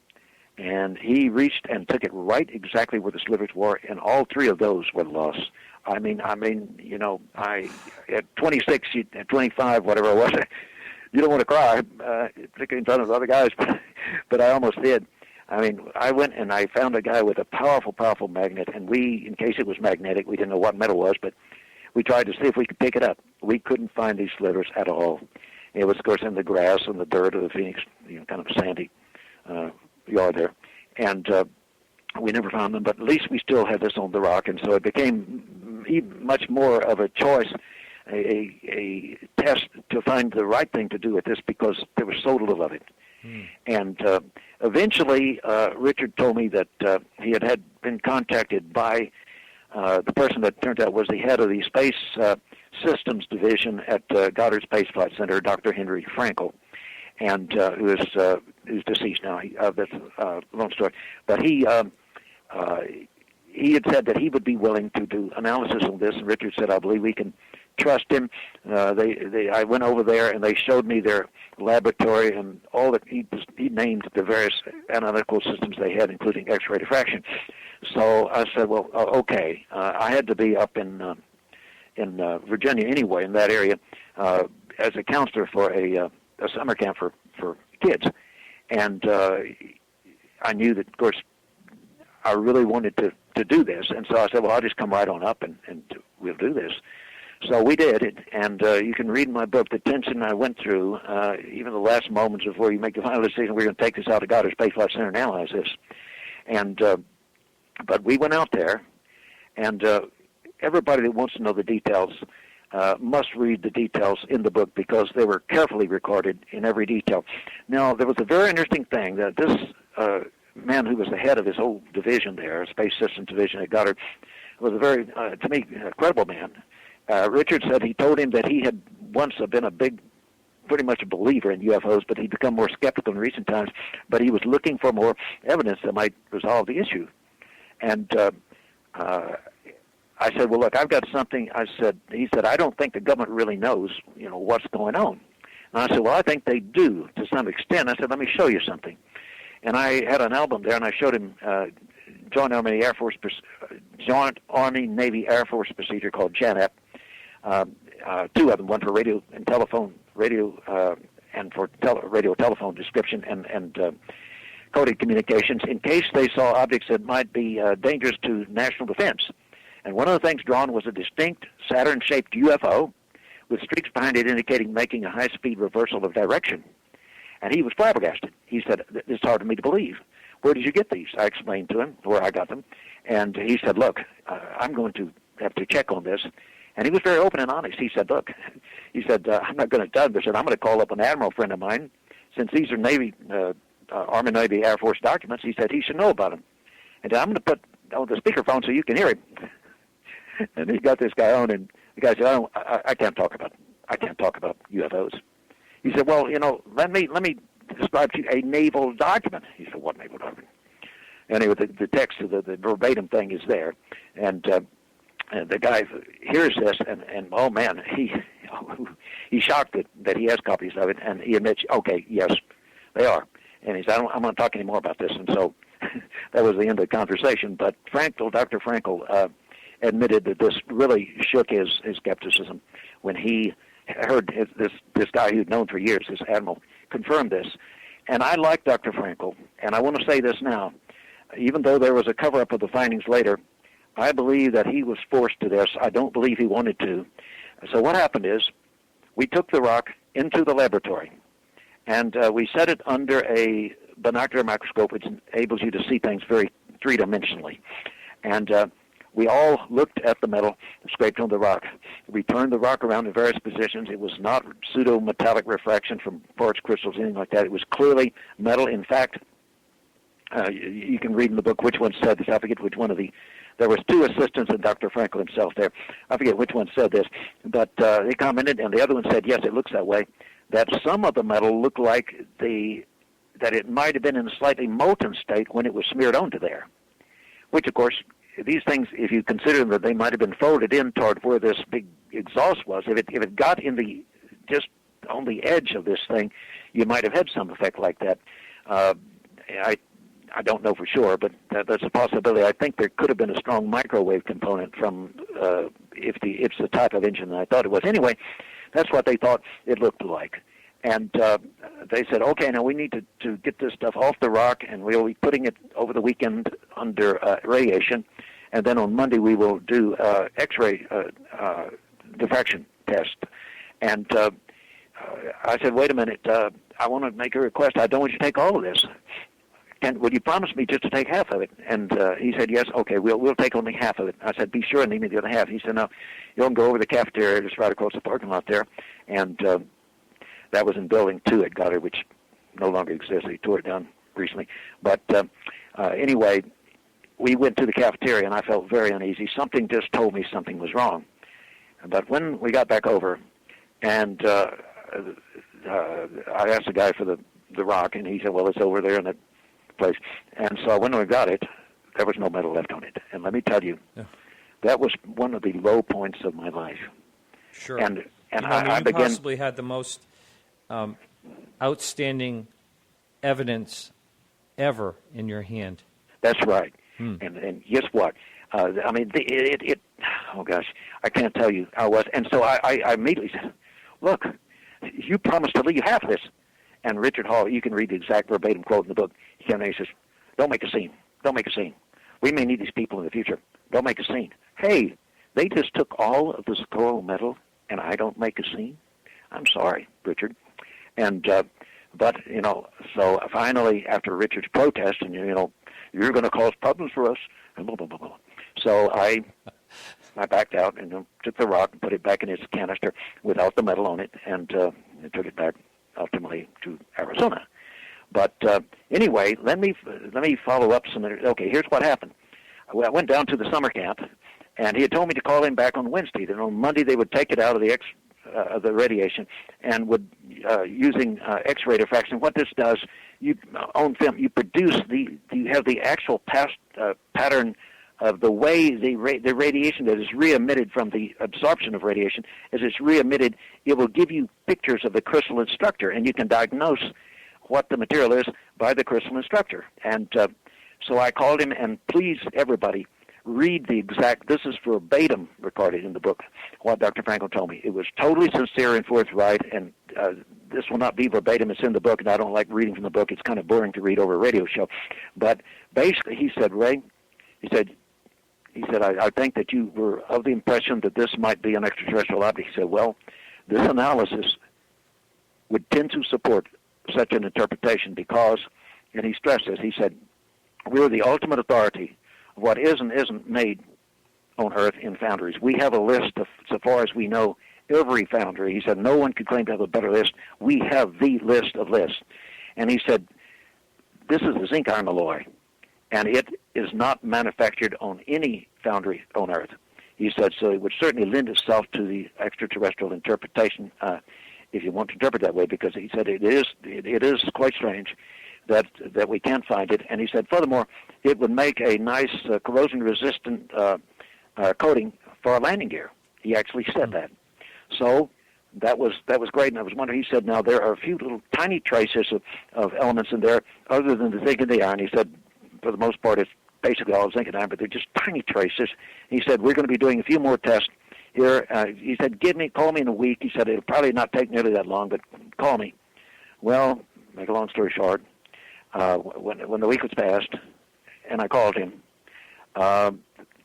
and he reached and took it right exactly where the slivers were, and all 3 of those were lost. I mean, you know, at 26, at 25, whatever it was, you don't want to cry, particularly in front of other guys, but I almost did. I mean, I went and I found a guy with a powerful, powerful magnet, and we, in case it was magnetic, we didn't know what metal was, but we tried to see if we could pick it up. We couldn't find these slivers at all. It was, of course, in the grass and the dirt of the Phoenix, you know, kind of sandy yard there. And we never found them, but at least we still had this on the rock, and so it became much more of a choice, a test to find the right thing to do with this because there was so little of it. And eventually, Richard told me that he had been contacted by the person that turned out was the head of the Space Systems Division at Goddard Space Flight Center, Dr. Henry Frankel, and who's deceased now. That's a long story. But he had said that he would be willing to do analysis on this, and Richard said, I believe we can trust him. I went over there, and they showed me their laboratory and all that. He named the various analytical systems they had, including X-ray diffraction. So I said, well, okay. I had to be up in Virginia anyway, in that area, as a counselor for a summer camp for kids. And I knew that, of course, I really wanted to do this. And so I said, well, I'll just come right on up and we'll do this. So we did it, and you can read in my book the tension I went through, even the last moments before you make the final decision, we're going to take this out to Goddard Space Flight Center and analyze this. And but we went out there, and everybody that wants to know the details must read the details in the book because they were carefully recorded in every detail. Now, there was a very interesting thing that this man who was the head of his whole division there, Space Systems Division at Goddard, was a very, to me, credible man. Richard said he told him that he had once been pretty much a believer in UFOs, but he'd become more skeptical in recent times, but he was looking for more evidence that might resolve the issue. And I said, well, look, I've got something. He said, I don't think the government really knows, you know, what's going on. And I said, well, I think they do to some extent. I said, let me show you something. And I had an album there, and I showed him Joint Army-Navy Air Force procedure called JANAP. 2 of them, one for radio and telephone, and for radio telephone description and coded communications in case they saw objects that might be dangerous to national defense. And one of the things drawn was a distinct Saturn-shaped UFO with streaks behind it indicating making a high-speed reversal of direction. And he was flabbergasted. He said, it's hard for me to believe. Where did you get these? I explained to him where I got them. And he said, look, I'm going to have to check on this. And he was very open and honest. He said, look, I'm not going to tell him this. I'm going to call up an admiral friend of mine. Since these are Army, Navy, Air Force documents, he said he should know about them. And I'm going to put on the speakerphone so you can hear him. And he got this guy on, and the guy said, I can't talk about UFOs. He said, well, you know, let me describe to you a naval document. He said, what naval document? Anyway, the text of the verbatim thing is there. And the guy hears this, and oh, man, he's shocked that he has copies of it, and he admits, okay, yes, they are. And he said, I'm going to talk any more about this. And so that was the end of the conversation. But Dr. Frankel admitted that this really shook his skepticism when he heard this guy who'd known for years, this admiral, confirm this. And I like Dr. Frankel, and I want to say this now. Even though there was a cover-up of the findings later, I believe that he was forced to this. I don't believe he wanted to. So what happened is we took the rock into the laboratory, and we set it under a binocular microscope, which enables you to see things very three-dimensionally. And we all looked at the metal, scraped on the rock. We turned the rock around in various positions. It was not pseudo-metallic refraction from quartz crystals, anything like that. It was clearly metal. In fact, you can read in the book which one said this. I forget which one of the... There was two assistants and Dr. Frankel himself there. I forget which one said this, but they commented, and the other one said, yes, it looks that way, that some of the metal looked like that it might have been in a slightly molten state when it was smeared onto there, which, of course, these things, if you consider that they might have been folded in toward where this big exhaust was, if it got in just on the edge of this thing, you might have had some effect like that. I don't know for sure, but that's a possibility. I think there could have been a strong microwave component from if it's the type of engine that I thought it was. Anyway, that's what they thought it looked like. And they said, okay, now we need to get this stuff off the rock, and we'll be putting it over the weekend under radiation, and then on Monday we will do X-ray diffraction test. And I said, wait a minute, I want to make a request. I don't want you to take all of this. And would you promise me just to take half of it? And he said, yes, okay, we'll take only half of it. I said, be sure and leave me the other half. He said, no, you'll go over the cafeteria just right across the parking lot there. And that was in Building 2 at Goddard, which no longer exists. He tore it down recently. But anyway, we went to the cafeteria, and I felt very uneasy. Something just told me something was wrong. But when we got back over, and I asked the guy for the rock, and he said, well, it's over there in that place. And so when we got it, there was no metal left on it. And let me tell you, that was one of the low points of my life. Sure. And I began... You possibly had the most outstanding evidence ever in your hand. That's right. And guess what? I mean, it oh gosh, I can't tell you how it was. And so I immediately said, look, you promised to leave half of this. And Richard Hall, you can read the exact verbatim quote in the book. He came in and he says, don't make a scene. Don't make a scene. We may need these people in the future. Don't make a scene. Hey, they just took all of the Socorro metal and I don't make a scene? I'm sorry, Richard. And, but, so finally, after Richard's protest, and, you're going to cause problems for us, and blah, blah, blah, blah. So I backed out and took the rock and put it back in its canister without the metal on it, and took it back ultimately to Arizona. But anyway, let me follow up some. Okay, here's what happened. I went down to the summer camp, and he had told me to call him back on Wednesday. Then on Monday they would take it out of the radiation and would using X-ray diffraction. What this does, on film, you produce you have the actual pattern of the way the radiation that is re-emitted from the absorption of radiation, as it's re-emitted, it will give you pictures of the crystalline structure, and you can diagnose what the material is by the crystalline structure. And so I called him, and please, everybody, read the exact, this is verbatim recorded in the book, what Dr. Frankel told me. It was totally sincere and forthright, and this will not be verbatim. It's in the book, and I don't like reading from the book. It's kind of boring to read over a radio show. But basically, he said, Ray, he said, I think that you were of the impression that this might be an extraterrestrial object. He said, well, this analysis would tend to support such an interpretation because, and he stressed this, he said, we're the ultimate authority of what is and isn't made on Earth in foundries. We have a list of, so far as we know, every foundry. He said, no one could claim to have a better list. We have the list of lists. And he said, this is the zinc iron alloy, and it is not manufactured on any foundry on Earth. He said, so it would certainly lend itself to the extraterrestrial interpretation, if you want to interpret that way, because he said it is quite strange that we can't find it. And he said, furthermore, it would make a nice corrosion-resistant coating for our landing gear. He actually said that. So that was great. And I was wondering, he said, now there are a few little tiny traces of elements in there other than the zinc and the iron. He said, for the most part, it's basically all zinc and iron, but they're just tiny traces. He said, we're going to be doing a few more tests here. He said, call me in a week. He said, it'll probably not take nearly that long, but call me. Well, make a long story short, when the week was passed, and I called him,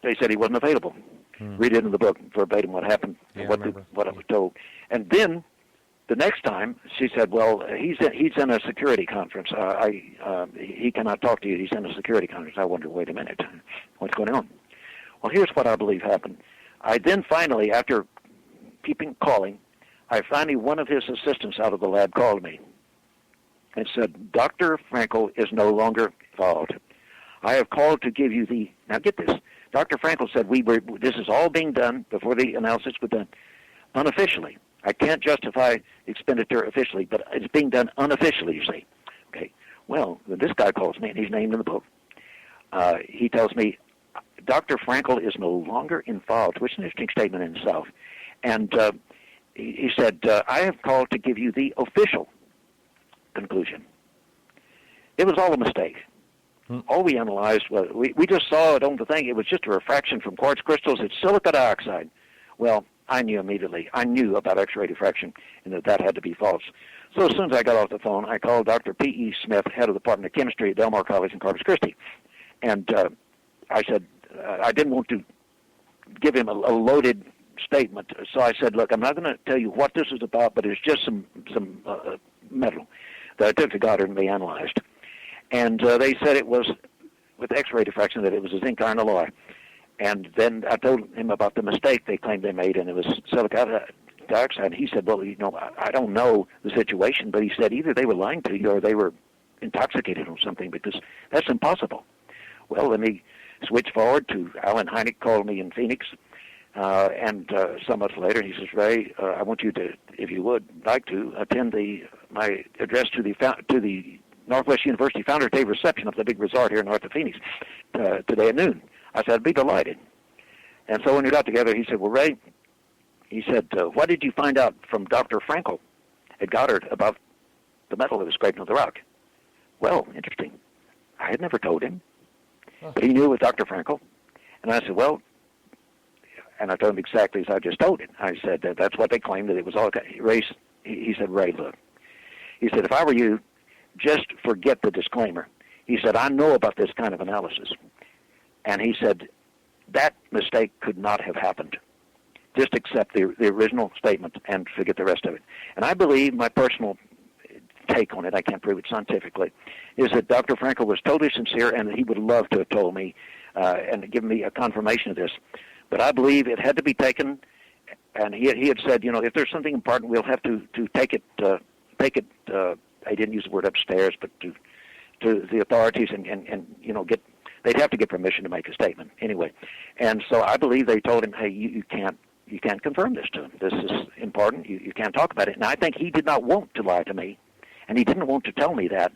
they said he wasn't available. read it in the book verbatim what happened, Yeah, what I was told. And then the next time she said, well, he's in a security conference. He cannot talk to you. He's in a security conference. I wonder, wait a minute, what's going on? Well, here's what I believe happened. I then finally, after keeping calling, one of his assistants out of the lab called me and said, Dr. Frankel is no longer involved. I have called to give you now get this, Dr. Frankel said this is all being done before the analysis was done unofficially. I can't justify expenditure officially, but it's being done unofficially, you see. Okay. Well, this guy calls me, and he's named in the book. He tells me, Dr. Frankel is no longer involved, which is an interesting statement in itself. And he said, I have called to give you the official conclusion. It was all a mistake. All we analyzed was, we just saw it on the thing. It was just a refraction from quartz crystals. It's silica dioxide. Well, I knew immediately. I knew about X-ray diffraction and that had to be false. So as soon as I got off the phone, I called Dr. P.E. Smith, head of the Department of Chemistry at Del Mar College in Corpus Christi. And I said, I didn't want to give him a loaded statement. So I said, look, I'm not going to tell you what this is about, but it's just some metal that I took to Goddard and they analyzed. And they said it was, with X-ray diffraction, that it was a zinc iron alloy. And then I told him about the mistake they claimed they made, and it was silica dioxide. And he said, well, I don't know the situation, but he said either they were lying to you or they were intoxicated on something, because that's impossible. Well, let me switch forward to Alan Hynek called me in Phoenix, and some months later he says, Ray, I want you to, if you would like to, attend my address to the Northwest University Founders Day reception of the big resort here north of Phoenix today at noon. I said, I'd be delighted. And so when we got together, he said, well, Ray, he said, what did you find out from Dr. Frankel at Goddard about the metal that was scraped into the rock? Well, interesting. I had never told him, but he knew it was Dr. Frankel. And I said, well, and I told him exactly as I just told him. I said, that's what they claimed, that it was all. Ray, he said, Ray, look. He said, if I were you, just forget the disclaimer. He said, I know about this kind of analysis. And he said, that mistake could not have happened. Just accept the original statement and forget the rest of it. And I believe, my personal take on it, I can't prove it scientifically, is that Dr. Frankel was totally sincere and that he would love to have told me and given me a confirmation of this. But I believe it had to be taken, and he had said, if there's something important, we'll have to take it, I didn't use the word upstairs, but to the authorities and get, they'd have to get permission to make a statement anyway. And so I believe they told him, hey, you can't confirm this to him. This is important. You can't talk about it. And I think he did not want to lie to me, and he didn't want to tell me that.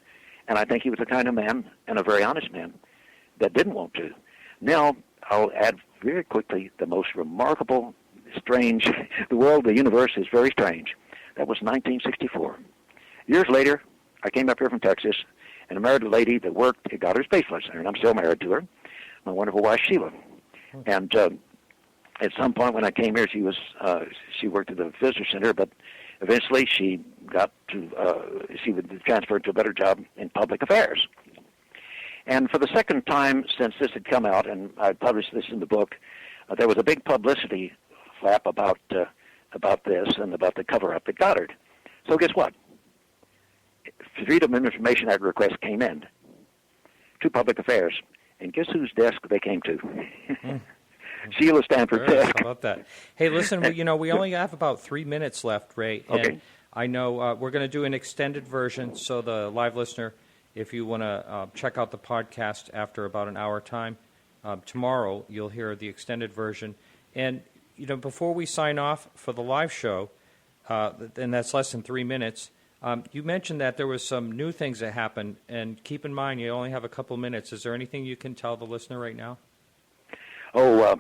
And I think he was the kind of man, and a very honest man, that didn't want to. Now, I'll add very quickly the most remarkable, strange, the universe is very strange. That was 1964. Years later, I came up here from Texas, and I married a lady that worked at Goddard Space Flight Center, and I'm still married to her, my wonderful wife, Sheila. And at some point when I came here, she worked at the visitor center, but eventually she was transferred to a better job in public affairs. And for the second time since this had come out, and I published this in the book, there was a big publicity flap about this and about the cover-up at Goddard. So guess what? Freedom of Information Act request came in to Public Affairs, and guess whose desk they came to? Sheila Stanford's desk. How about that? Hey, listen, we only have about 3 minutes left, Ray. Okay. And I know we're going to do an extended version, so the live listener, if you want to check out the podcast after about an hour time, tomorrow you'll hear the extended version. And, before we sign off for the live show, and that's less than 3 minutes, you mentioned that there was some new things that happened, and keep in mind you only have a couple minutes. Is there anything you can tell the listener right now? Well,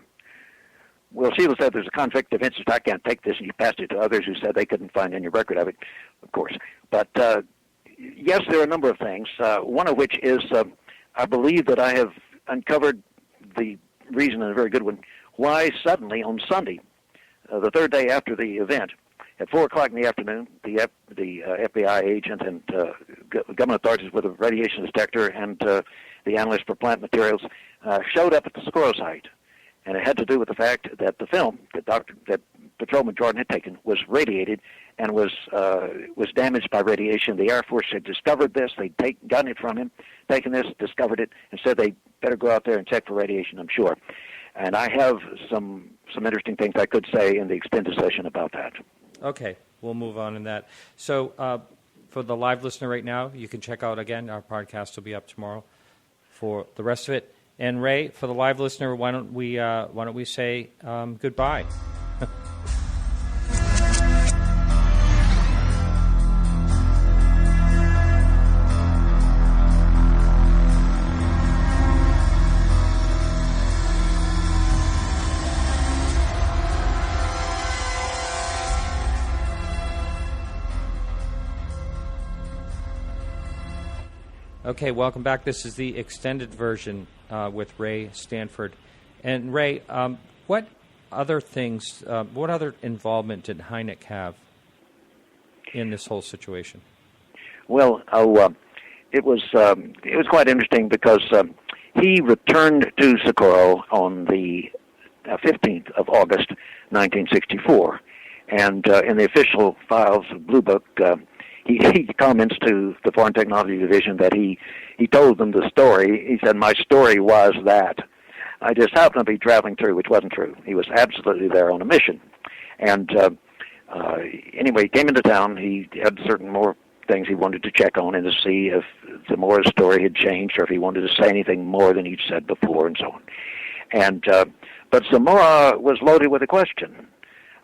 Sheila said there's a conflict of interest. I can't take this, and you passed it to others who said they couldn't find any record of it, of course. But, yes, there are a number of things, one of which is I believe that I have uncovered the reason, and a very good one, why suddenly on Sunday, the third day after the event, at 4 o'clock in the afternoon, the FBI agent and government authorities with a radiation detector and the analyst for plant materials showed up at the Socorro site. And it had to do with the fact that the film that Patrolman Jordan had taken was radiated and was damaged by radiation. The Air Force had discovered this. They'd gotten it from him, taken this, discovered it, and said they better go out there and check for radiation, I'm sure. And I have some interesting things I could say in the extended session about that. Okay, we'll move on in that. So for the live listener right now, you can check out, again, our podcast will be up tomorrow for the rest of it. And Ray, for the live listener, why don't we say goodbye? Okay, welcome back. This is the extended version with Ray Stanford. And Ray, what other involvement did Hynek have in this whole situation? Well, it was quite interesting because he returned to Socorro on the 15th of August, 1964, and in the official files of Blue Book. He comments to the Foreign Technology Division that he told them the story. He said, my story was that I just happened to be traveling through, which wasn't true. He was absolutely there on a mission. And anyway, he came into town. He had certain more things he wanted to check on and to see if Zamora's story had changed or if he wanted to say anything more than he'd said before and so on. And but Zamora was loaded with a question.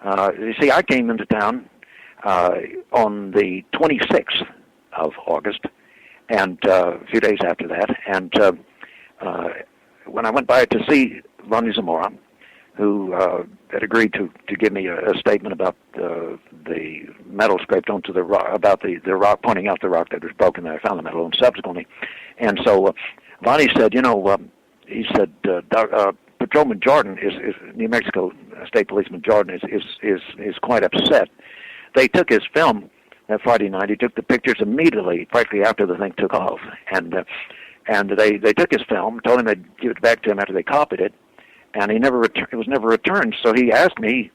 You see, I came into town on the 26th of August, and a few days after that, and when I went by to see Ronnie Zamora, who had agreed to give me a statement about the metal scraped onto the rock, about the rock, pointing out the rock that was broken there, I found the metal, and subsequently, and so Ronnie said, he said, Patrolman Jordan is New Mexico State Policeman Jordan is quite upset. They took his film that Friday night. He took the pictures immediately, practically after the thing took off, and they took his film, told him they'd give it back to him after they copied it, and it was never returned. So he asked me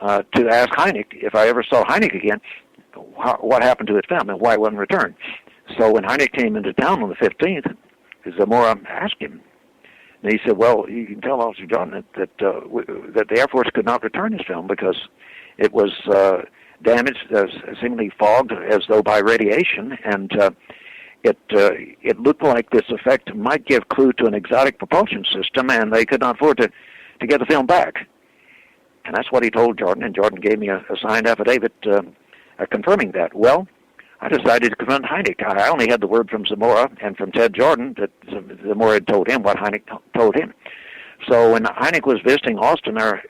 to ask Hynek if I ever saw Hynek again, what happened to his film and why it wasn't returned. So when Hynek came into town on the 15th, Zamora asked him. And he said, well, you can tell Officer John that the Air Force could not return his film because it was damaged, seemingly fogged as though by radiation, and it looked like this effect might give clue to an exotic propulsion system, and they could not afford to get the film back. And that's what he told Jordan, and Jordan gave me a signed affidavit confirming that. Well, I decided to confront Hynek. I only had the word from Zamora and from Ted Jordan that Zamora had told him what Hynek told him. So when Hynek was visiting Austin, our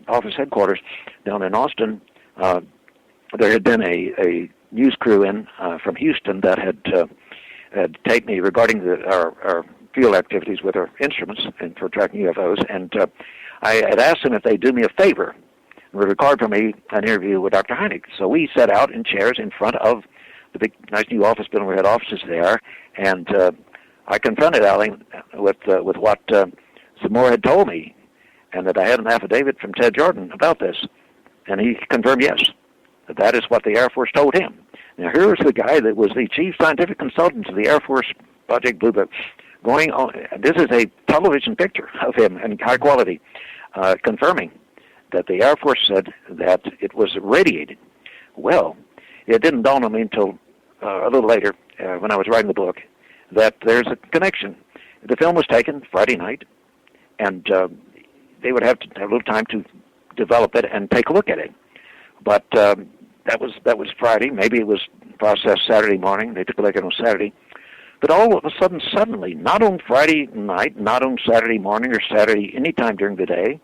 office headquarters down in Austin, there had been a news crew in from Houston that had taped me regarding our field activities with our instruments and for tracking UFOs, and I had asked them if they'd do me a favor and record for me an interview with Dr. Hynek. So we sat out in chairs in front of the big, nice new office building. We had offices there, and I confronted Allen with what Zamora had told me, and that I had an affidavit from Ted Jordan about this, and he confirmed yes. That is what the Air Force told him. Now, here's the guy that was the chief scientific consultant to the Air Force Project Blue Book going on. This is a television picture of him in high quality, confirming that the Air Force said that it was radiated. Well, it didn't dawn on me until a little later when I was writing the book that there's a connection. The film was taken Friday night, and they would have to have a little time to develop it and take a look at it. But that was Friday. Maybe it was processed Saturday morning. They took a look at it on Saturday. But all of a sudden, suddenly, not on Friday night, not on Saturday morning or Saturday any time during the day,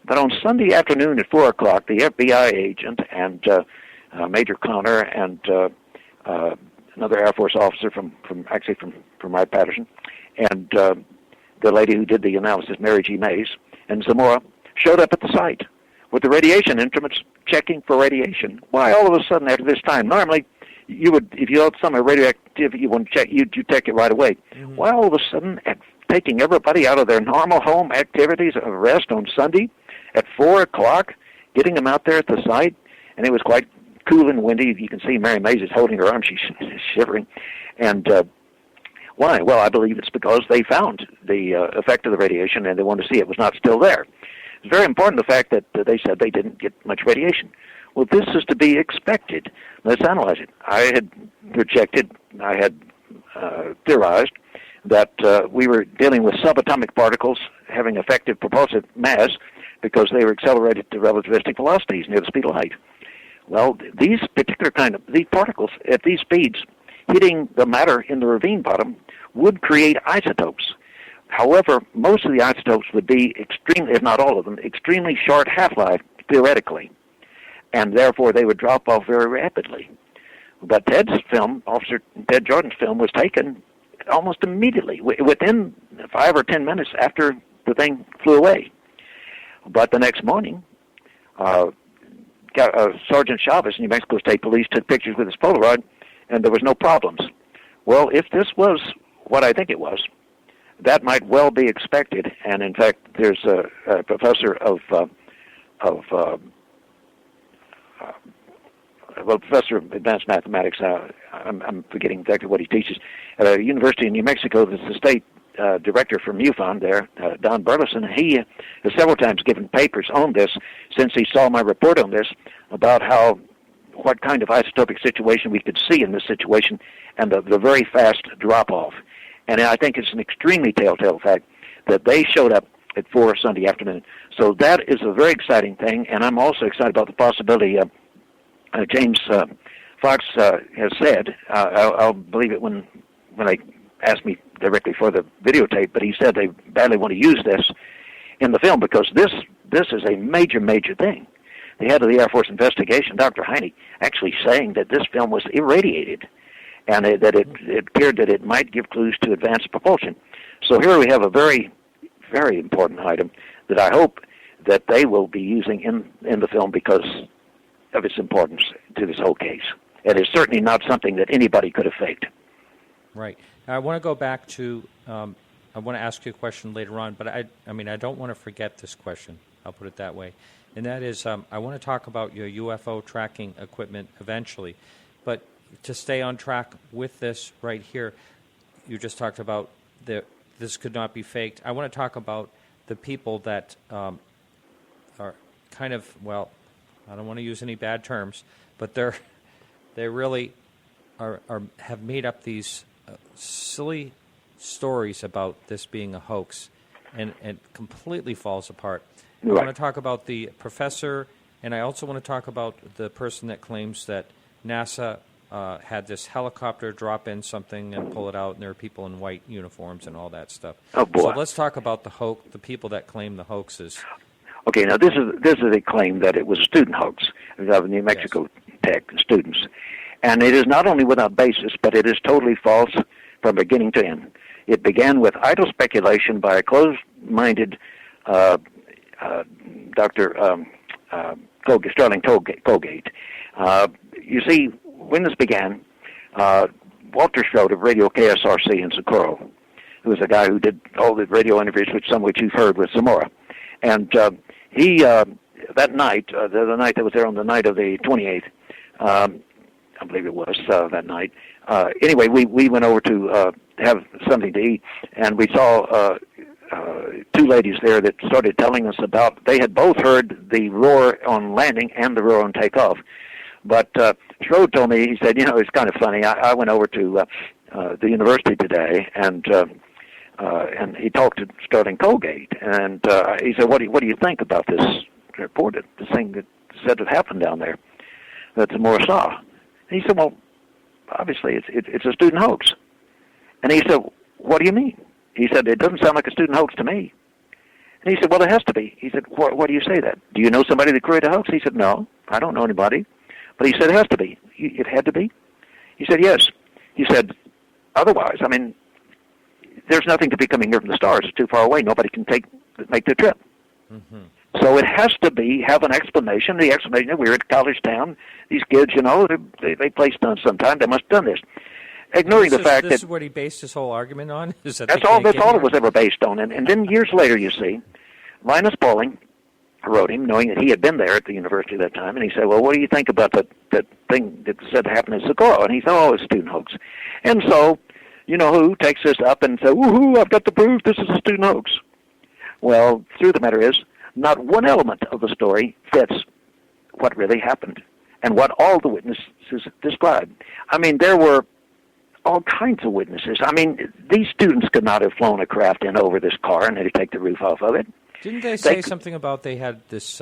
but on Sunday afternoon at 4 o'clock, the FBI agent and Major Connor and another Air Force officer from Wright-Patterson, and the lady who did the analysis, Mary G. Mays, and Zamora showed up at the site with the radiation instruments checking for radiation. Why, all of a sudden, after this time, normally you would, if you had some radioactivity you want to check, you'd check it right away. Mm-hmm. Well, all of a sudden, taking everybody out of their normal home activities of rest on Sunday at 4 o'clock, getting them out there at the site, and it was quite cool and windy. You can see Mary Mays is holding her arm. She's shivering. And why? Well, I believe it's because they found the effect of the radiation, and they wanted to see it was not still there. It's very important, the fact that they said they didn't get much radiation. Well, this is to be expected. Let's analyze it. I had theorized that we were dealing with subatomic particles having effective propulsive mass because they were accelerated to relativistic velocities near the speed of light. Well, these particular these particles at these speeds hitting the matter in the ravine bottom would create isotopes. However, most of the isotopes would be extremely, if not all of them, extremely short half-life, theoretically, and therefore they would drop off very rapidly. But Officer Ted Jordan's film, was taken almost immediately, within 5 or 10 minutes after the thing flew away. But the next morning, Sergeant Chavez, New Mexico State Police, took pictures with his Polaroid, and there was no problems. Well, if this was what I think it was, that might well be expected. And in fact, there's a professor professor of advanced mathematics. I'm forgetting exactly what he teaches at a university in New Mexico. That's the state director from MUFON there, Don Burleson. He has several times given papers on this since he saw my report on this about what kind of isotopic situation we could see in this situation and the very fast drop-off. And I think it's an extremely telltale fact that they showed up at 4 Sunday afternoon. So that is a very exciting thing, and I'm also excited about the possibility James Fox has said, I'll believe it when they ask me directly for the videotape, but he said they badly want to use this in the film because this is a major, major thing. The head of the Air Force investigation, Dr. Heine, actually saying that this film was irradiated and that it appeared that it might give clues to advanced propulsion. So here we have a very, very important item that I hope that they will be using in the film because of its importance to this whole case. It is certainly not something that anybody could have faked. Right. Now, I want to go back to, I want to ask you a question later on, but I don't want to forget this question. I'll put it that way. And that is, I want to talk about your UFO tracking equipment eventually. But to stay on track with this right here, you just talked about this could not be faked. I want to talk about the people that are kind of, well, I don't want to use any bad terms, but they really have made up these silly stories about this being a hoax, and it completely falls apart. Right. I want to talk about the professor, and I also want to talk about the person that claims that NASA had this helicopter drop in something and pull it out, and there are people in white uniforms and all that stuff. Oh, boy. So let's talk about the people that claim the hoaxes. Okay, now this is a claim that it was a student hoax of New Mexico Tech students. And it is not only without basis, but it is totally false from beginning to end. It began with idle speculation by a closed-minded Dr. Sterling Colgate. You see, when this began, Walter Strode of Radio KSRC in Socorro, who was a guy who did all the radio interviews, some of which you've heard with Zamora, and he, that night, the night that was there on the night of the 28th, I believe it was that night. Anyway, we went over to have something to eat, and we saw two ladies there that started telling us about, they had both heard the roar on landing and the roar on takeoff. But Strode told me, he said, it's kind of funny. I went over to the university today, and he talked to Sterling Colgate, and he said, what do you think about this report, this thing that said it happened down there, that Zamora saw? And he said, well, obviously it's a student hoax. And he said, what do you mean? He said, it doesn't sound like a student hoax to me. And he said, well, it has to be. He said, why do you say that? Do you know somebody that created a hoax? He said, no, I don't know anybody. But he said, it has to be. It had to be? He said, yes. He said, otherwise, there's nothing to be coming here from the stars. It's too far away. Nobody can make the trip. Mm-hmm. So it has to have an explanation. The explanation, we're at college town. These kids, they play stunts sometime. They must have done this. Ignoring the fact that... This is what he based his whole argument on? Is that that's all it was ever based on. And then years later, you see, Linus Pauling wrote him, knowing that he had been there at the university at that time, and he said, well, what do you think about that thing that said happened in Socorro? And he said, oh, it's a student hoax. And so, who takes this up and says, woohoo, I've got the proof, this is a student hoax. Well, the truth of the matter is, not one element of the story fits what really happened and what all the witnesses described. I mean, there were all kinds of witnesses. I mean, these students could not have flown a craft in over this car and had to take the roof off of it. Didn't they say something about they had this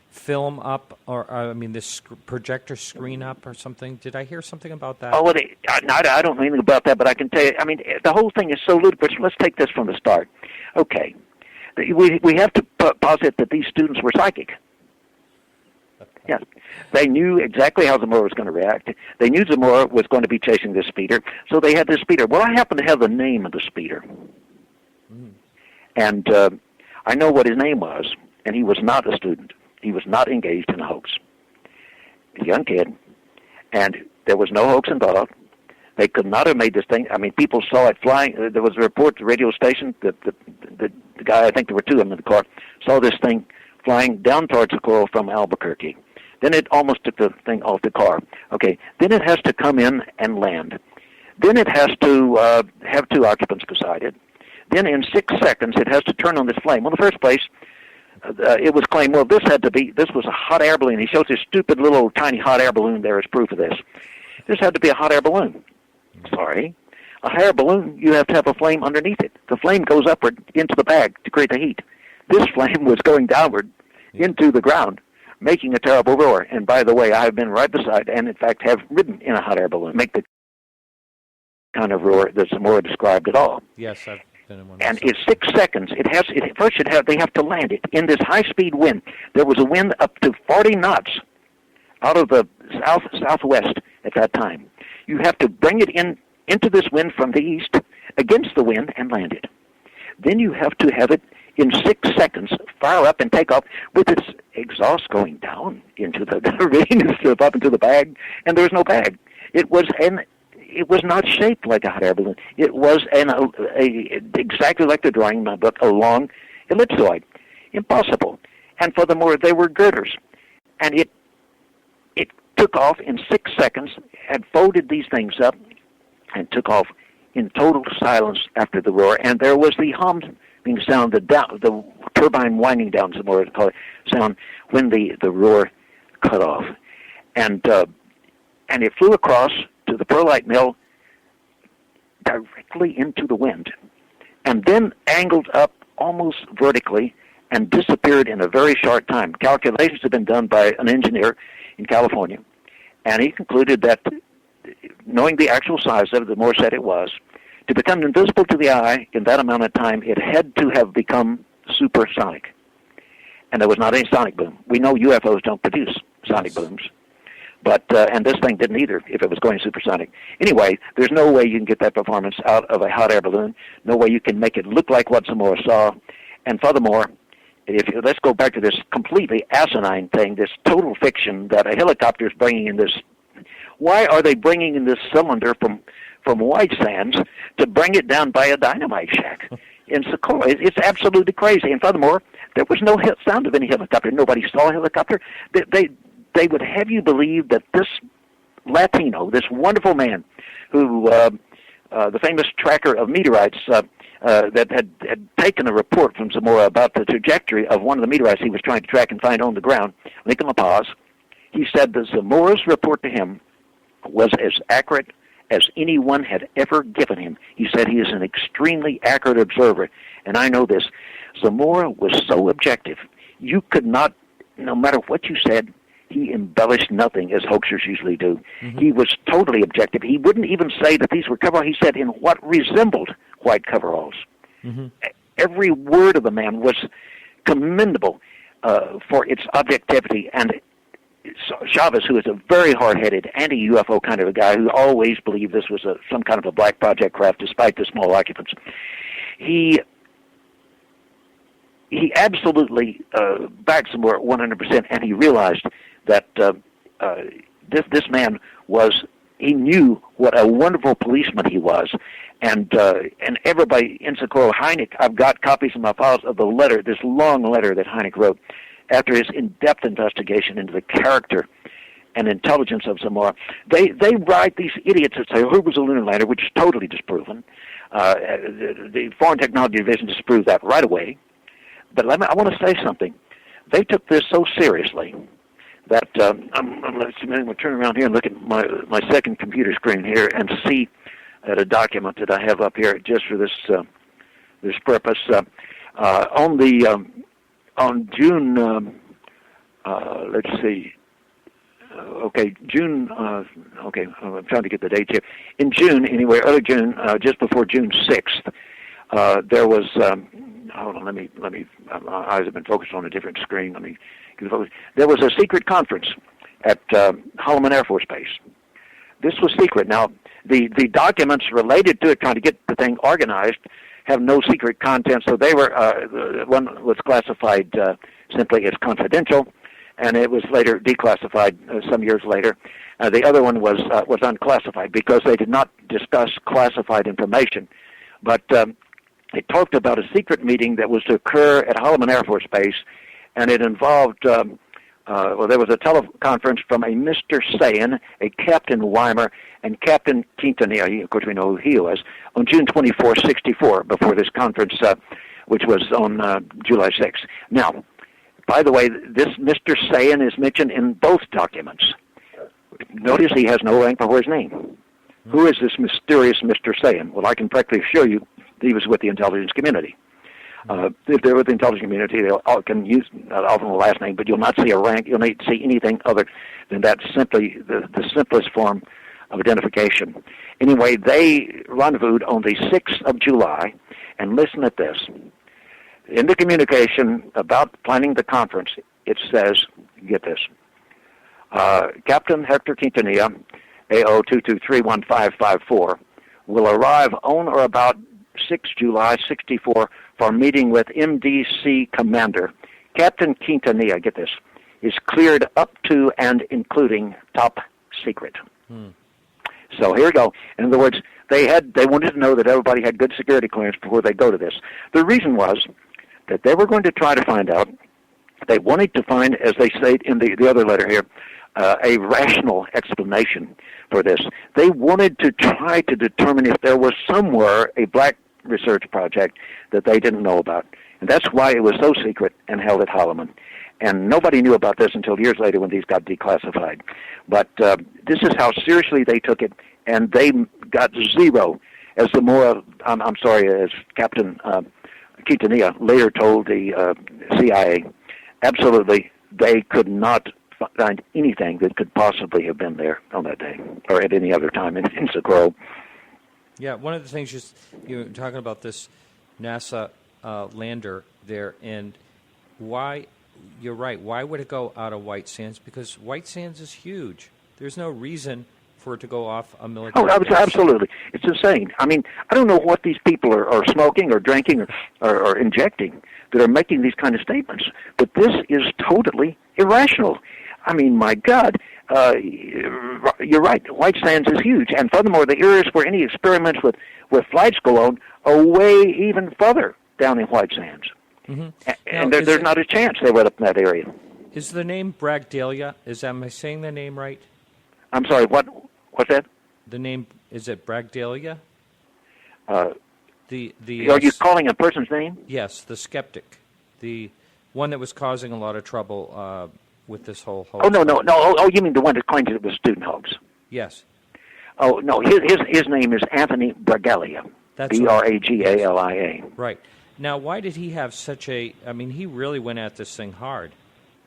film up, or this projector screen up or something? Did I hear something about that? Oh, I don't know anything about that, but I can tell you, the whole thing is so ludicrous. Let's take this from the start. Okay. We have to posit that these students were psychic. Yes. They knew exactly how Zamora was going to react. They knew Zamora was going to be chasing this speeder, so they had this speeder. Well, I happen to have the name of the speeder. And I know what his name was, and he was not a student. He was not engaged in a hoax. A young kid, and there was no hoax involved. They could not have made this thing. People saw it flying. There was a report at the radio station that the guy, I think there were two of them in the car, saw this thing flying down towards Socorro from Albuquerque. Then it almost took the thing off the car. Okay, then it has to come in and land. Then it has to have two occupants beside it. Then in 6 seconds, it has to turn on this flame. Well, in the first place, it was claimed, well, this was a hot air balloon. He shows this stupid little tiny hot air balloon there as proof of this. This had to be a hot air balloon. Sorry. A hot air balloon, you have to have a flame underneath it. The flame goes upward into the bag to create the heat. This flame was going downward into the ground, making a terrible roar. And by the way, I have been right beside, and in fact have ridden in a hot air balloon, make the kind of roar that Zamora described at all. Yes, I've been in one. And in 6 seconds, they have to land it in this high-speed wind. There was a wind up to 40 knots out of the southwest at that time. You have to bring it into this wind from the east against the wind and land it. Then you have to have it in 6 seconds fire up and take off with its exhaust going down into the ravine instead of up into the bag, and there was no bag. It was not shaped like a hot air balloon. It was exactly like the drawing in my book, a long ellipsoid. Impossible. And furthermore, they were girders. And it took off in 6 seconds, had folded these things up, and took off in total silence after the roar. And there was the humming sound, the turbine winding down, some more sound, when the roar cut off. And it flew across to the perlite mill directly into the wind, and then angled up almost vertically and disappeared in a very short time. Calculations have been done by an engineer in California, and he concluded that, knowing the actual size of it, the more said it was, to become invisible to the eye in that amount of time, it had to have become supersonic. And there was not any sonic boom. We know UFOs don't produce sonic booms. But and this thing didn't either if it was going supersonic. Anyway, there's no way you can get that performance out of a hot air balloon. No way you can make it look like what Zamora saw. And furthermore, let's go back to this completely asinine thing, this total fiction that a helicopter is bringing in this. Why are they bringing in this cylinder from White Sands to bring it down by a dynamite shack in Socorro? It's absolutely crazy. And furthermore, there was no sound of any helicopter. Nobody saw a helicopter. They would have you believe that this Latino, this wonderful man, who the famous tracker of meteorites, that had taken a report from Zamora about the trajectory of one of the meteorites he was trying to track and find on the ground, Lincoln La Paz, he said that Zamora's report to him was as accurate as anyone had ever given him. He said he is an extremely accurate observer, and I know this. Zamora was so objective. You could not, no matter what you said, he embellished nothing, as hoaxers usually do. Mm-hmm. He was totally objective. He wouldn't even say that these were coveralls. He said in what resembled white coveralls. Mm-hmm. Every word of the man was commendable for its objectivity. And Chavez, who is a very hard-headed, anti-UFO kind of a guy who always believed this was some kind of a black project craft despite the small occupants, he he absolutely backed Zamora 100%, and he realized that this man he knew what a wonderful policeman he was, and everybody in Socorro, Hynek, I've got copies in my files of the letter, this long letter that Hynek wrote after his in-depth investigation into the character and intelligence of Zamora. They write, these idiots that say, who was a lunar lander, which is totally disproven. The Foreign Technology Division disproved that right away. But I want to say something. They took this so seriously that I'm going to turn around here and look at my second computer screen here and see at a document that I have up here just for this purpose. On June, let's see. June. I'm trying to get the dates here. In June, anyway, early June, just before June 6th, there was. Hold on, let me. My eyes have been focused on a different screen. Let me. There was a secret conference at Holloman Air Force Base. This was secret. Now, the documents related to it, trying to get the thing organized, have no secret content. So they were. One was classified simply as confidential, and it was later declassified some years later. The other one was unclassified because they did not discuss classified information, but it talked about a secret meeting that was to occur at Holloman Air Force Base, and it involved, there was a teleconference from a Mr. Sayan, a Captain Weimer, and Captain Quintanilla, of course we know who he was, on June 24, 64, before this conference, which was on July 6. Now, by the way, this Mr. Sayan is mentioned in both documents. Notice he has no rank before his name. Who is this mysterious Mr. Sayan? Well, I can practically show you he was with the intelligence community. If they're with the intelligence community, they all can use often the last name, but you'll not see a rank. You'll not see anything other than that, simply the simplest form of identification. Anyway, they rendezvoused on the 6th of July, and listen at this. In the communication about planning the conference, it says, get this, Captain Hector Quintanilla, AO 2231554, will arrive on or about 6 July 64 for meeting with MDC Commander. Captain Quintanilla, get this, is cleared up to and including top secret. So here we go. In other words, they wanted to know that everybody had good security clearance before they go to this. The reason was that they were going to try to find out, they wanted to find, as they say in the other letter here, a rational explanation for this. They wanted to try to determine if there was somewhere a black research project that they didn't know about. And that's why it was so secret and held at Holloman. And nobody knew about this until years later when these got declassified. But this is how seriously they took it, and they got zero. As as Captain Quintanilla later told the CIA, absolutely, they could not find anything that could possibly have been there on that day or at any other time in Socorro. Yeah, one of the things you're talking about this NASA lander there, and why, you're right, why would it go out of White Sands? Because White Sands is huge. There's no reason for it to go off a military base. Absolutely. It's insane. I mean, I don't know what these people are smoking or drinking or injecting that are making these kind of statements, but this is totally irrational. I mean, my God, you're right. White Sands is huge. And furthermore, the areas where any experiments with flights go on are way even further down in White Sands. Mm-hmm. And there's not a chance they were up in that area. Is the name Bragdalia? Am I saying the name right? I'm sorry, what's that? The name, is it Bragdalia? Are you calling a person's name? Yes, the skeptic. The one that was causing a lot of trouble with this whole hoax. Oh, no. Oh, you mean the one that claimed it was student hoax? Yes. Oh, no, his name is Anthony Bragalia. That's Bragalia. Right. Now, why did he have such he really went at this thing hard.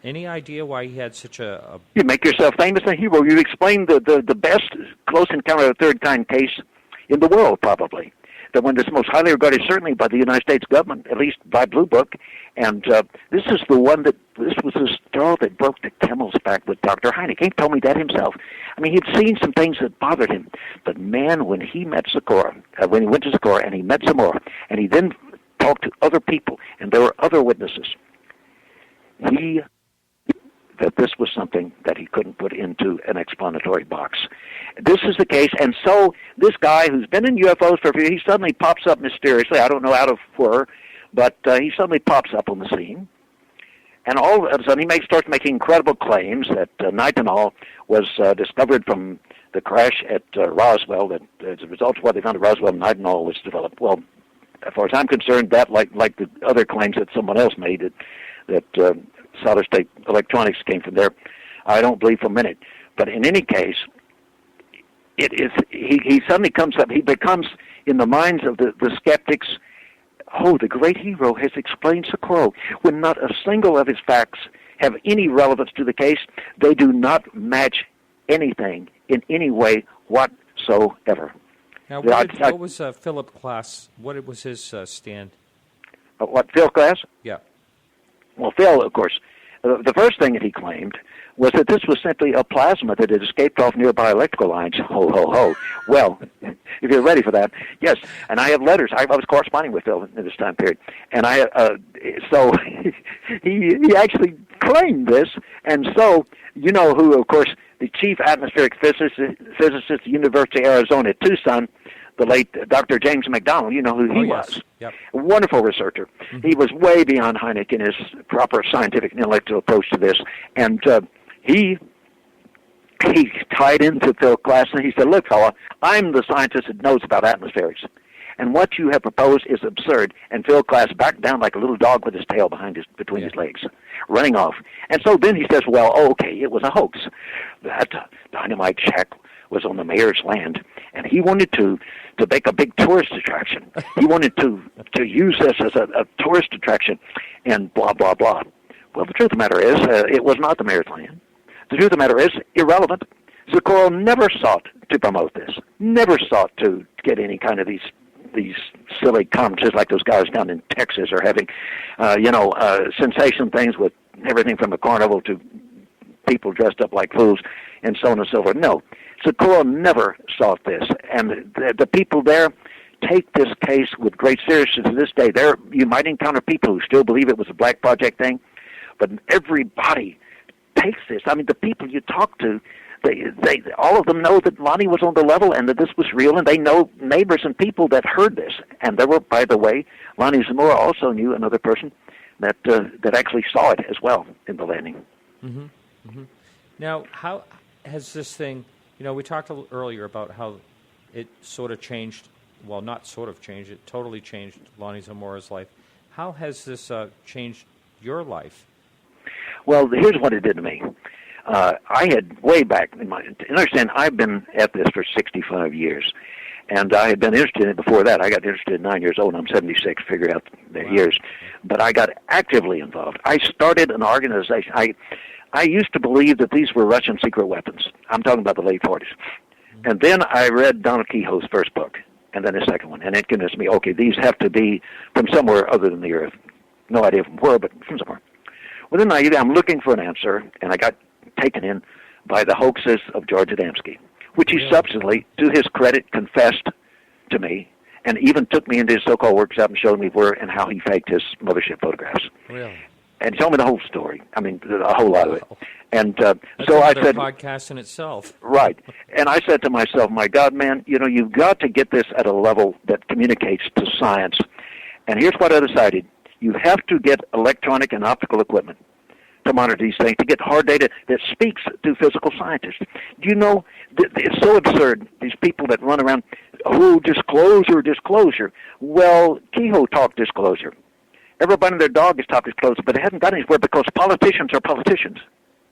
Any idea why he had such a... You make yourself famous a hero. You explain the best close encounter of the third kind case in the world, probably. The one that's most highly regarded, certainly by the United States government, at least by Blue Book. And this was the straw that broke the camel's back with Dr. Hynek. He told me that himself. I mean, he'd seen some things that bothered him. But man, when he met Socorro, when he went to Socorro and he met Zamora, and he then talked to other people, and there were other witnesses. That this was something that he couldn't put into an explanatory box. This is the case, and so this guy who's been in UFOs for a few, he suddenly pops up mysteriously, I don't know out of where, but he suddenly pops up on the scene, and all of a sudden he starts making incredible claims that nitinol was discovered from the crash at Roswell, that as a result of what they found at Roswell, nitinol was developed. Well, as far as I'm concerned, that, like the other claims that someone else made, that solid-state electronics came from there, I don't believe for a minute. But in any case, it is he suddenly comes up, he becomes, in the minds of the skeptics, oh, the great hero has explained Socorro, when not a single of his facts have any relevance to the case. They do not match anything in any way whatsoever. Now, what was Philip Glass, what was his stand? What, Phil Glass? Yeah. Well, Phil, of course, the first thing that he claimed was that this was simply a plasma that had escaped off nearby electrical lines. Ho, ho, ho. Well, if you're ready for that, yes. And I have letters. I was corresponding with Phil in this time period. And so he actually claimed this. And so, you know who, of course, the chief atmospheric physicist at the University of Arizona at Tucson, the late Dr. James McDonald, you know who he was. Yep. A wonderful researcher. Mm-hmm. He was way beyond Hynek in his proper scientific and intellectual approach to this. And he tied into Phil Glass, and he said, look, fella, I'm the scientist that knows about atmospherics. And what you have proposed is absurd. And Phil Glass backed down like a little dog with his tail between his legs, running off. And so then he says, well, okay, it was a hoax. That dynamite shack was on the mayor's land, and he wanted to make a big tourist attraction. He wanted to use this as a tourist attraction, and blah, blah, blah. Well, the truth of the matter is, it was not the mayor's land. The truth of the matter is, irrelevant. Socorro never sought to promote this, never sought to get any kind of these silly conferences like those guys down in Texas are having, sensation things with everything from a carnival to people dressed up like fools and so on and so forth. No, Socorro never sought this, and the people there take this case with great seriousness to this day. There, you might encounter people who still believe it was a black project thing, but everybody takes this. I mean, the people you talk to, they all of them know that Lonnie was on the level and that this was real, and they know neighbors and people that heard this. And there were, by the way, Lonnie Zamora also knew another person that actually saw it as well in the landing. Mm-hmm. Mm-hmm. Now, how has this thing, we talked earlier about how it sort of changed, well, not sort of changed, it totally changed Lonnie Zamora's life. How has this changed your life? Well, here's what it did to me. I had way back in understand, I've been at this for 65 years, and I had been interested in it before that. I got interested at 9 years old, and I'm 76, figure out the years. But I got actively involved. I started an organization. I used to believe that these were Russian secret weapons. I'm talking about the late 40s. And then I read Donald Kehoe's first book, and then his second one, and it convinced me, okay, these have to be from somewhere other than the Earth. No idea from where, but from somewhere. Well, then I'm looking for an answer, and I got taken in by the hoaxes of George Adamski, which he subsequently, to his credit, confessed to me, and even took me into his so-called workshop and showed me where and how he faked his mothership photographs. Really? And he told me the whole story. I mean, a whole lot of it. And so I said, podcast in itself. Right. And I said to myself, my God, man, you've got to get this at a level that communicates to science. And here's what I decided. You have to get electronic and optical equipment to monitor these things, to get hard data that speaks to physical scientists. Do you know, it's so absurd, these people that run around, disclosure. Well, Kehoe talked disclosure. Everybody and their dog is talking disclosure, but it hasn't got anywhere because politicians are politicians.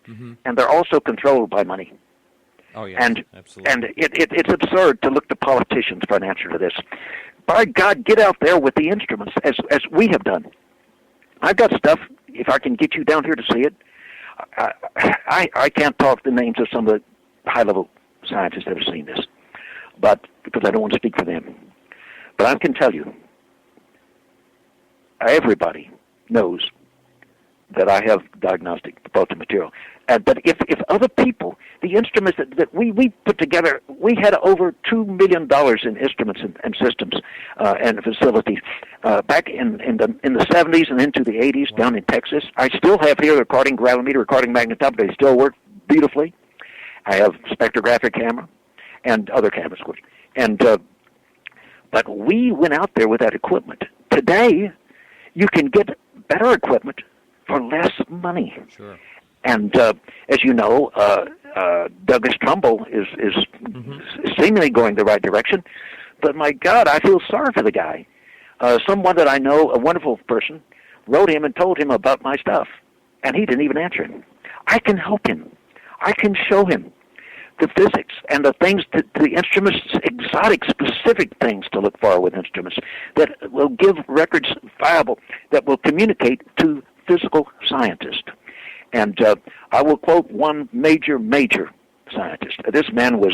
Mm-hmm. And they're also controlled by money. Oh, yeah, and, absolutely. And it's absurd to look to politicians for an answer to this. By God, get out there with the instruments, as we have done. I've got stuff, if I can get you down here to see it. I can't talk the names of some of the high-level scientists that have seen this, but because I don't want to speak for them. But I can tell you, everybody knows that I have diagnostic photon material. But if other people, the instruments that we put together, we had over $2 million in instruments and systems and facilities. back in the 70s and into the 80s down in Texas. I still have here the recording gravimeter, recording magnetometer. They still work beautifully. I have spectrographic camera and other cameras, of course. And but we went out there with that equipment. Today, you can get better equipment for less money. Sure. And as you know, Douglas Trumbull is seemingly going the right direction. But my God, I feel sorry for the guy. Someone that I know, a wonderful person, wrote him and told him about my stuff, and he didn't even answer him. I can help him. I can show him the physics and the things, the instruments, exotic, specific things to look for with instruments that will give records viable, that will communicate to physical scientists. And I will quote one major scientist. This man was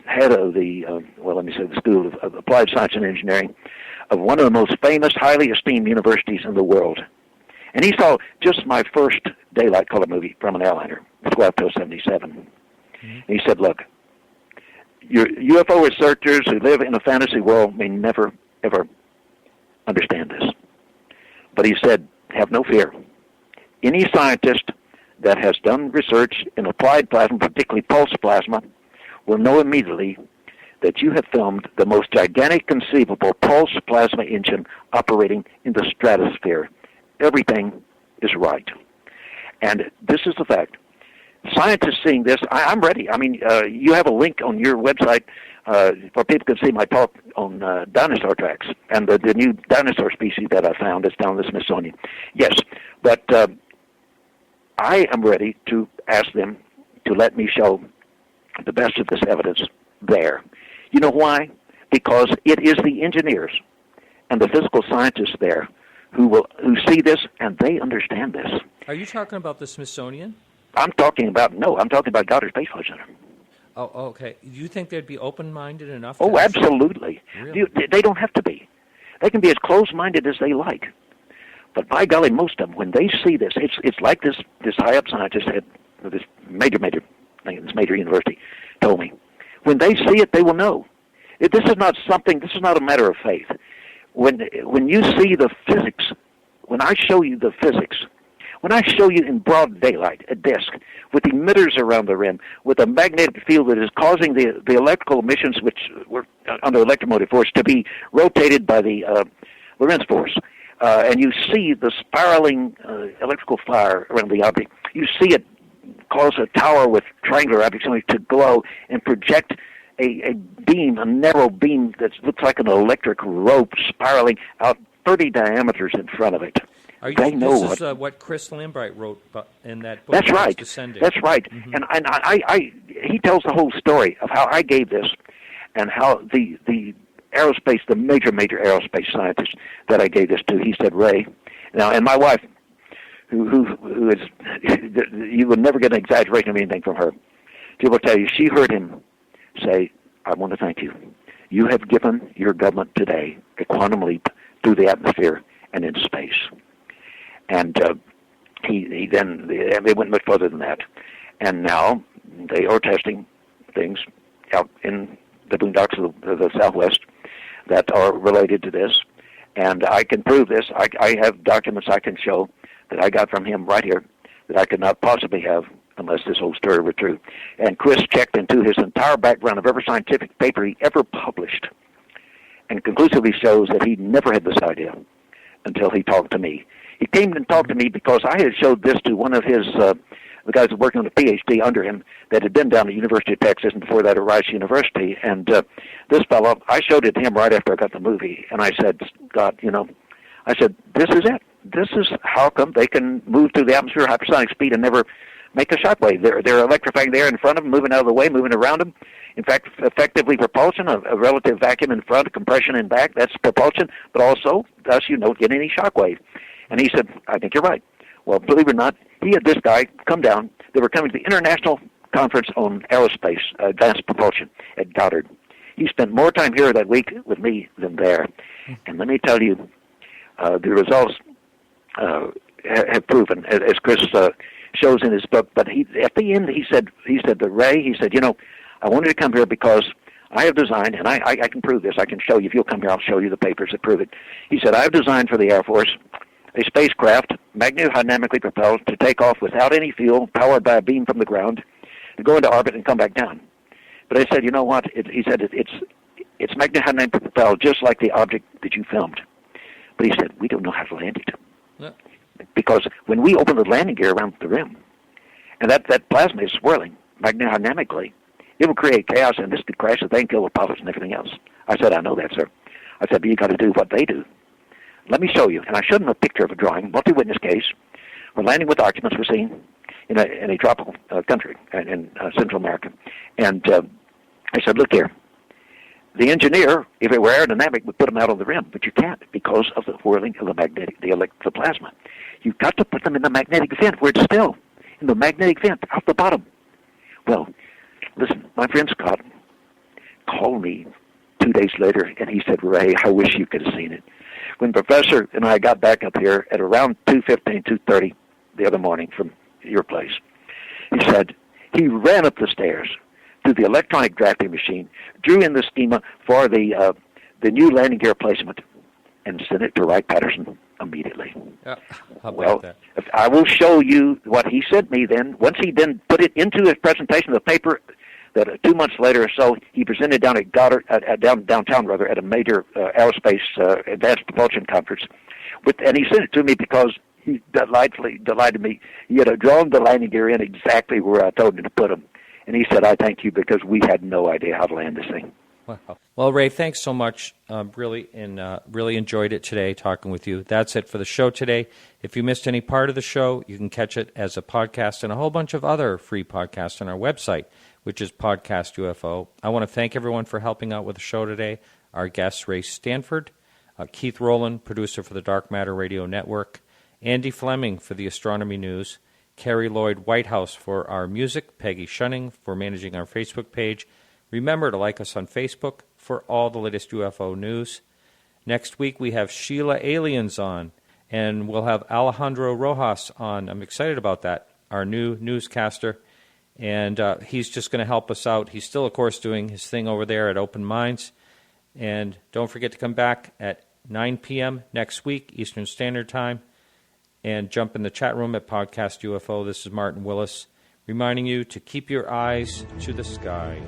head of the, the School of Applied Science and Engineering of one of the most famous, highly esteemed universities in the world. And he saw just my first daylight color movie from an airliner, 12-77. And he said, look, your UFO researchers who live in a fantasy world may never, ever understand this. But he said, have no fear. Any scientist that has done research in applied plasma, particularly pulse plasma, will know immediately that you have filmed the most gigantic conceivable pulse plasma engine operating in the stratosphere. Everything is right. And this is the fact. Scientists seeing this, I'm ready. I mean, you have a link on your website where people can see my talk on dinosaur tracks and the new dinosaur species that I found that's down in the Smithsonian. Yes, but I am ready to ask them to let me show the best of this evidence there. You know why? Because it is the engineers and the physical scientists there who see this, and they understand this. Are you talking about the Smithsonian? I'm talking about Goddard Space Flight Center. Oh, okay. Do you think they'd be open-minded enough? Oh, absolutely. Really? They don't have to be. They can be as closed-minded as they like. But by golly, most of them, when they see this, it's like this high-up scientist at this major university told me. When they see it, they will know. This is not a matter of faith. When you see the physics, when I show you the physics, when I show you in broad daylight a disk with emitters around the rim, with a magnetic field that is causing the electrical emissions, which were under electromotive force, to be rotated by the Lorentz force, and you see the spiraling electrical fire around the object, you see it cause a tower with triangular objects on it to glow and project a beam, a narrow beam that looks like an electric rope spiraling out 30 diameters in front of it. This is what Chris Lambright wrote in that book. That's right. Descending. That's right. Mm-hmm. And he tells the whole story of how I gave this, and how the aerospace, the major aerospace scientists that I gave this to. He said, Ray, now, and my wife, who is, you would never get an exaggeration of anything from her. She will tell you, she heard him say, I want to thank you. You have given your government today a quantum leap through the atmosphere and into space. And they went much further than that. And now they are testing things out in the boondocks of the Southwest that are related to this. And I can prove this. I have documents I can show that I got from him right here that I could not possibly have unless this whole story were true. And Chris checked into his entire background of every scientific paper he ever published and conclusively shows that he never had this idea until he talked to me. He came and talked to me because I had showed this to one of his, the guys who were working on a PhD under him that had been down at the University of Texas and before that at Rice University. And this fellow, I showed it to him right after I got the movie. And I said, God, I said, this is it. This is how come they can move through the atmosphere at hypersonic speed and never make a shockwave. They're electrifying the air in front of them, moving out of the way, moving around them. In fact, effectively propulsion, a relative vacuum in front, compression in back, that's propulsion, but also, thus you don't get any shockwave. And he said, I think you're right. Well, believe it or not, he had this guy come down. They were coming to the International Conference on Aerospace, Advanced Propulsion at Goddard. He spent more time here that week with me than there. And let me tell you, the results have proven, as Chris shows in his book. But at the end, he said to Ray, I wanted to come here because I have designed, and I can prove this. I can show you. If you'll come here, I'll show you the papers that prove it. He said, I have designed for the Air Force a spacecraft magnetodynamically propelled to take off without any fuel, powered by a beam from the ground, to go into orbit and come back down. But I said, you know what? He said, it's magnetodynamically propelled just like the object that you filmed. But he said, we don't know how to land it. Yeah. Because when we open the landing gear around the rim, and that plasma is swirling magnetodynamically, it will create chaos, and this could crash the thing, kill the pilots and everything else. I said, I know that, sir. I said, but you got to do what they do. Let me show you. And I showed him a picture of a drawing, multi-witness case. We're landing with occupants we're seeing in a tropical country in Central America. And I said, look here. The engineer, if it were aerodynamic, would put them out on the rim, but you can't because of the whirling of the plasma. You've got to put them in the magnetic vent where it's still, in the magnetic vent out the bottom. Well, listen, my friend Scott called me 2 days later, and he said, Ray, I wish you could have seen it. When Professor and I got back up here at around 2:15, 2:30 the other morning from your place, he said he ran up the stairs to the electronic drafting machine, drew in the schema for the new landing gear placement, and sent it to Wright Patterson immediately. How about that? I will show you what he sent me then. Once he then put it into his presentation of the paper, that 2 months later or so, he presented down at Goddard, downtown at a major aerospace advanced propulsion conference, and he sent it to me because he delighted me. He had drawn the landing gear in exactly where I told him to put them, and he said, "I thank you because we had no idea how to land this thing." Wow. Well, Ray, thanks so much. Really enjoyed it today talking with you. That's it for the show today. If you missed any part of the show, you can catch it as a podcast and a whole bunch of other free podcasts on our website, which is Podcast UFO. I want to thank everyone for helping out with the show today. Our guests, Ray Stanford, Keith Rowland, producer for the Dark Matter Radio Network, Andy Fleming for the Astronomy News, Carrie Lloyd Whitehouse for our music, Peggy Shunning for managing our Facebook page. Remember to like us on Facebook for all the latest UFO news. Next week we have Sheila Aliens on, and we'll have Alejandro Rojas on. I'm excited about that, our new newscaster. And he's just going to help us out. He's still, of course, doing his thing over there at Open Minds. And don't forget to come back at 9 p.m. next week, Eastern Standard Time, and jump in the chat room at Podcast UFO. This is Martin Willis, reminding you to keep your eyes to the sky.